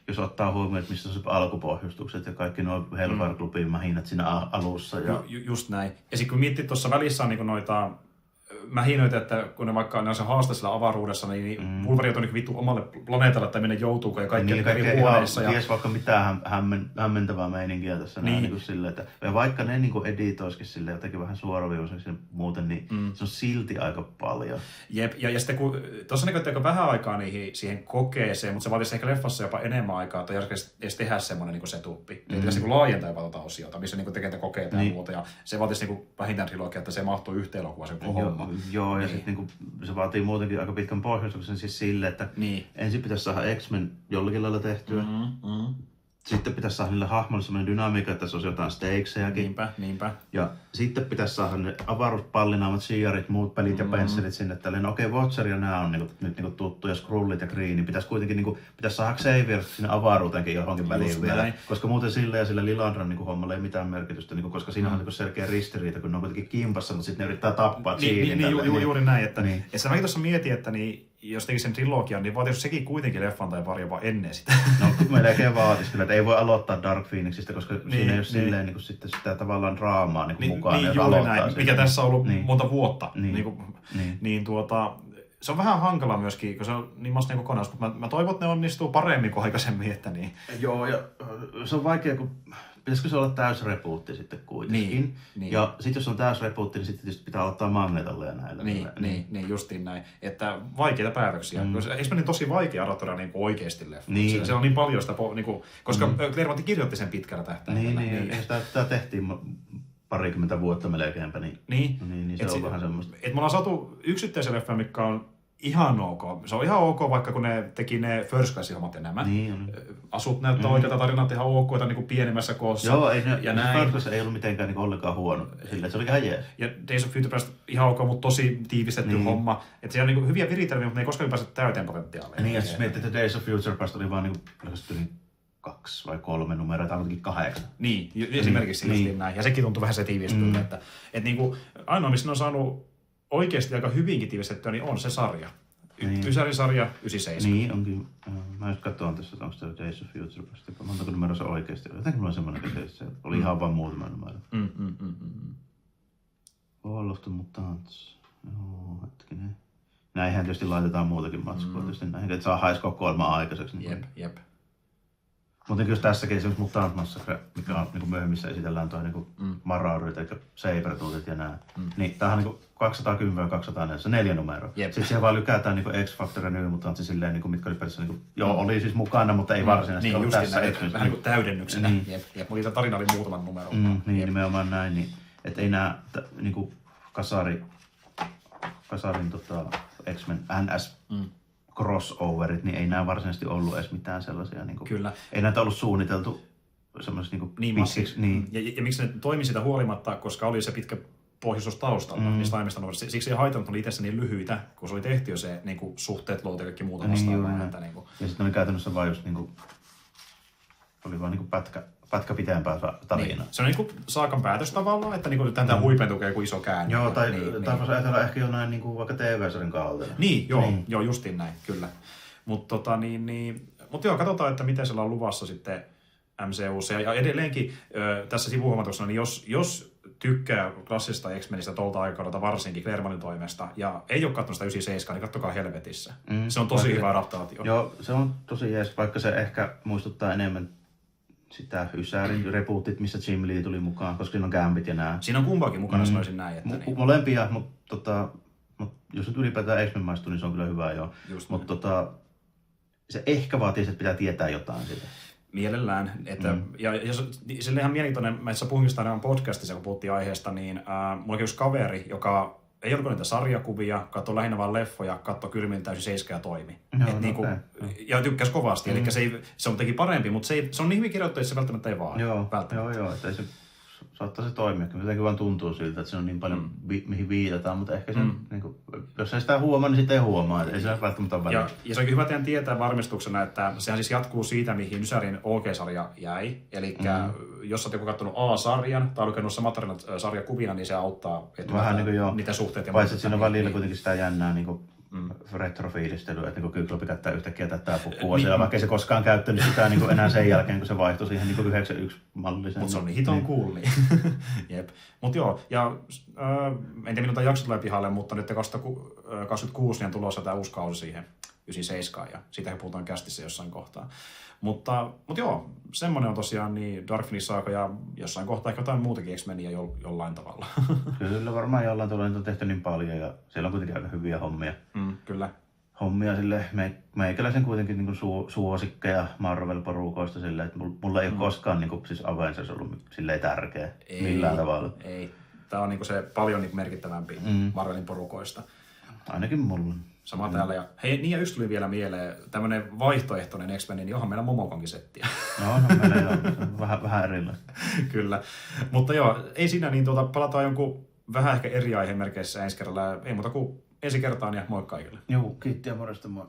jos ottaa huomioon, että mistä on se alkupohjustukset ja kaikki nuo Hellfire Clubin mähinät siinä alussa. Ja... Just näin. Ja sitten kun miettii tuossa välissä on niin noita mähinöitä, että kun ne vaikka ne on se haaste sillä avaruudessa, niin Wolverine on niin vittu omalle planeetalle, että minne joutuuko ja kaikki niin, eri huoneissa. Ties vaikka mitään hämmentävää meininkiä tässä. Niin silleen, että, ja vaikka ne niin editoisikin silleen jotenkin vähän suoraviivaiseksi muuten, niin se on silti aika paljon. Jep, ja sitten kun tuossa niin aika vähän aikaa siihen kokeeseen, mutta se vaatisi ehkä leffassa jopa enemmän aikaa, että edes tehdä semmoinen niin setuppi. Niin pitäisi niin laajentaa jopa tuota osiota, missä niin tekee kokeita ja muuta. Ja se vaatisi niin vähintään trilogia, että se mahtuu yhteen elokuvaan sen koko homma. Joo, ja sitten niinku, se vaatii muutenkin aika pitkän pohjustuksen siis sille, että ensin pitäisi saada X-Men jollakin lailla tehtyä. Sitten pitäisi saada niille hahmoille sellainen dynamiikka, että se olisi jotain stakesejäkin. Niinpä. Ja sitten pitäisi saada ne avaruuspallinaamat, siiarit, muut pelit ja pensselit sinne. Tälleen, okei, Watcher ja nämä on nyt niinku tuttuja, Skrullit ja Green, niin pitäisi kuitenkin pitäisi saada Xavier sinne avaruuteenkin johonkin väliin vielä. Näin. Koska muuten sille ja sillä Lilandran hommalla ei mitään merkitystä, koska siinä on selkeä ristiriita, kun ne on kuitenkin kimpassa, mutta sitten ne yrittää tappaa Jeanin. Juuri näin, että ja sitä mäkin tuossa mietin, että jos tekisi sen trilogian, niin vaatisi sekin kuitenkin leffan tai pari vaan ennen sitä. No melkein vaatisi kyllä, että ei voi aloittaa Dark Phoenixista, koska siinä ei ole silleen niin sitten sitä tavallaan draamaa mukaan. Niin juuri näin, mikä tässä on ollut monta vuotta. Se on vähän hankala myöskin, kun se on niin massinen kokonaisuus, mutta mä toivon, että ne onnistuu paremmin kuin aikaisemmin. Että niin. Joo, ja se on vaikea, kun pitäisikö se olla täys rebootti sitten kuitenkin. Niin. Ja sitten jos on täys rebootti, niin sitten tietysti pitää aloittaa Magnetolle ja näillä. Niin, justiin näin. Että vaikeita päätöksiä. Eikö niin tosi vaikea adaptoida niin oikeasti leffa? Niin. Se on niin paljon sitä, koska Claremont kirjoitti sen pitkällä tähtäimellä. Niin. Sitä tehtiin parikymmentä vuotta melkeinpä, niin se on vähän semmoista. Et me ollaan saatu yksittäisen leffan, mikä on ihan ok. Se on ihan ok, vaikka kun ne teki ne First Classin hommat ja nämä. Niin. Asut näyttää oikeata tarinat ihan ok, niin pienemmässä koossa. Joo, First Class ei ollut mitenkään niin ollenkaan huono. Sillä se oli ihan jees. Ja Days of Future Past ihan ok, mutta tosi tiivistetty homma. Että siellä on niin hyviä viritelmiä, mutta ne ei koskaan pääse täyteen potentiaaleen. Niin, ja siis miettii, että Days of Future Past oli vaan niin 2 vai 3 numeroa, tai kuitenkin 8. Niin, esimerkiksi justiin näin. Ja sekin tuntuu vähän se tiivistyltä. Että niinku, ainoa, missä ne on saanut oikeasti aika hyvinkin tiivistettyä, niin on se sarja. Ysärin sarja 97. Niin, onkin. Mä just katsoin tässä, että onko se Days of Future Past. Montako numeroa se oikeasti oli. Jotenkin mulla on semmoinen, että se oli ihan vaan muutama numero. All of the Mutants. Joo, hetkinen. Näinhän tietysti laitetaan muutakin matskua. Tietysti näihin, että saa haiskokoelmaa aikaiseksi. Jep. Muutenkin jos tässäkin esimerkiksi Mutant Massacre, mikä on niin myöhemmissä esitellään tuo Maraurit, eli Sabertoothit ja nää. Niin tämähän on 210 ja 204, 4 numeroa. Sitten siellä vaan lykätään X-Factor ja New Mutants silleen, mitkä oli periaatteessa, oli siis mukana, mutta ei varsinaisesti ollut tässä. Vähän niin kuin täydennyksenä. Jep, mutta tarina oli muutaman numeron. Niin, nimenomaan näin. Niin, että ei nää kasarin X-Men NS crossoverit, niin ei nämä varsinaisesti ollut edes mitään sellaisia. Kyllä. Ei näitä ollut suunniteltu semmoisiksi massiksi. Ja miksi ne toimi sitä huolimatta, koska oli se pitkä pohjustus taustalla niistä aiemmista numeroista. Siksi ei haitannut, että oli itse niin lyhyitä, kun se oli tehty jo se suhteet, luot ja kaikki muuta vastaan. Ja sitten oli käytännössä vain just oli vaan pätkä pitempää tarinaa. Se on saakan päätös tavallaan, että tämä huipentuu joku iso käänne. Joo, tai voisi ajatella ehkä jonain vaikka TV-sarjan kautta. Niin, joo, justiin näin, kyllä. Mutta joo, katsotaan, että miten siellä on luvassa sitten MCU:ssa. Ja edelleenkin tässä sivuhuomatuksena, niin jos tykkää klassista X-Menistä tuolta aikaudelta varsinkin Claremontin toimesta ja ei ole katsonut sitä 97, niin katsokaa helvetissä. Se on tosi hyvä adaptaatio. Joo, se on tosi jees, vaikka se ehkä muistuttaa enemmän sitä Ysärin rebootit, missä Jim Lee tuli mukaan, koska siinä on Gambit ja nää. Siinä on kumpaakin mukana, sanoisin näin. Että molempia, mutta jos nyt ylipäätään X-Men maistuu, niin se on kyllä hyvä joo. Mutta se ehkä vaatii, että pitää tietää jotain siitä. Mielellään. Ja se oli ihan mielenkiintoinen, mä itse puhuin sitä podcastissa, kun puhuttiin aiheesta, niin mulla on yksi kaveri, joka ei ollut niitä sarjakuvia, katsoi lähinnä vaan leffoja, katsoi kylmin täysin 7 ja toimi. Ja tykkäsi kovasti, eli se on teki parempi, mutta se on niin hyvin kirjoittu, että se välttämättä ei vaan. Joo, että ei se saattaa se toimia. Jotenkin vaan tuntuu siltä, että se on niin paljon mihin viitataan, mutta ehkä se, jos ei sitä huomaa, niin sitten ei huomaa. Ei se välttämättä ole väliä. Ja se on hyvä teidän tietää varmistuksena, että sehän siis jatkuu siitä, mihin Ysärin OK-sarja jäi. Eli jos olet joku katsonut A-sarjan tai lukenut samat tarinat sarjakuvina, niin se auttaa vähän niitä suhteet. Ja paitsi että siinä on välillä kuitenkin sitä jännää retrofiilistelyä, että niin Kyklopi käyttää yhtäkkiä tätä pukua siellä, vaikka ei se koskaan käyttänyt sitä niin enää sen jälkeen, kun se vaihtui siihen niin 91-malliseen. Mutta se on niin hiton cool, niin. Jep. Mut joo, ja en tiedä milloin jakso tulee pihalle, mutta nyt 2026 niin on tulossa tämä uusi kausi siihen 97, ja siitä puhutaan kästissä jossain kohtaa. Mutta joo, semmoinen on tosiaan niin Dark Phoenix Saga ja jossain kohtaa ehkä jotain muutakin X-Meniä jollain tavalla. Kyllä varmaan jollain tavalla on tehty niin paljon ja siellä on kuitenkin aika hyviä hommia. Kyllä. Hommia sille meikäläisen kuitenkin niin suosikkeja Marvel-porukoista silleen, että mulla ei ole koskaan niin kuin, siis Avengers ollut silleen tärkeä millään tavalla. Ei. Tämä on niin kuin se paljon niin merkittävämpi Marvelin porukoista. Ainakin mulla. Sama täällä. Ja, hei, niin ja yksi tuli vielä mieleen, tämmöinen vaihtoehtoinen X-Men, niin onhan meillä Momokonkin settiä. No meillä on vähän erilaista. Kyllä. Mutta joo, ei siinä niin palataan jonkun vähän ehkä eri aihemerkeissä ensi kerralla. Ei muuta kuin ensi kertaan ja moi kaikille. Joo, kiitti ja morjesta moi.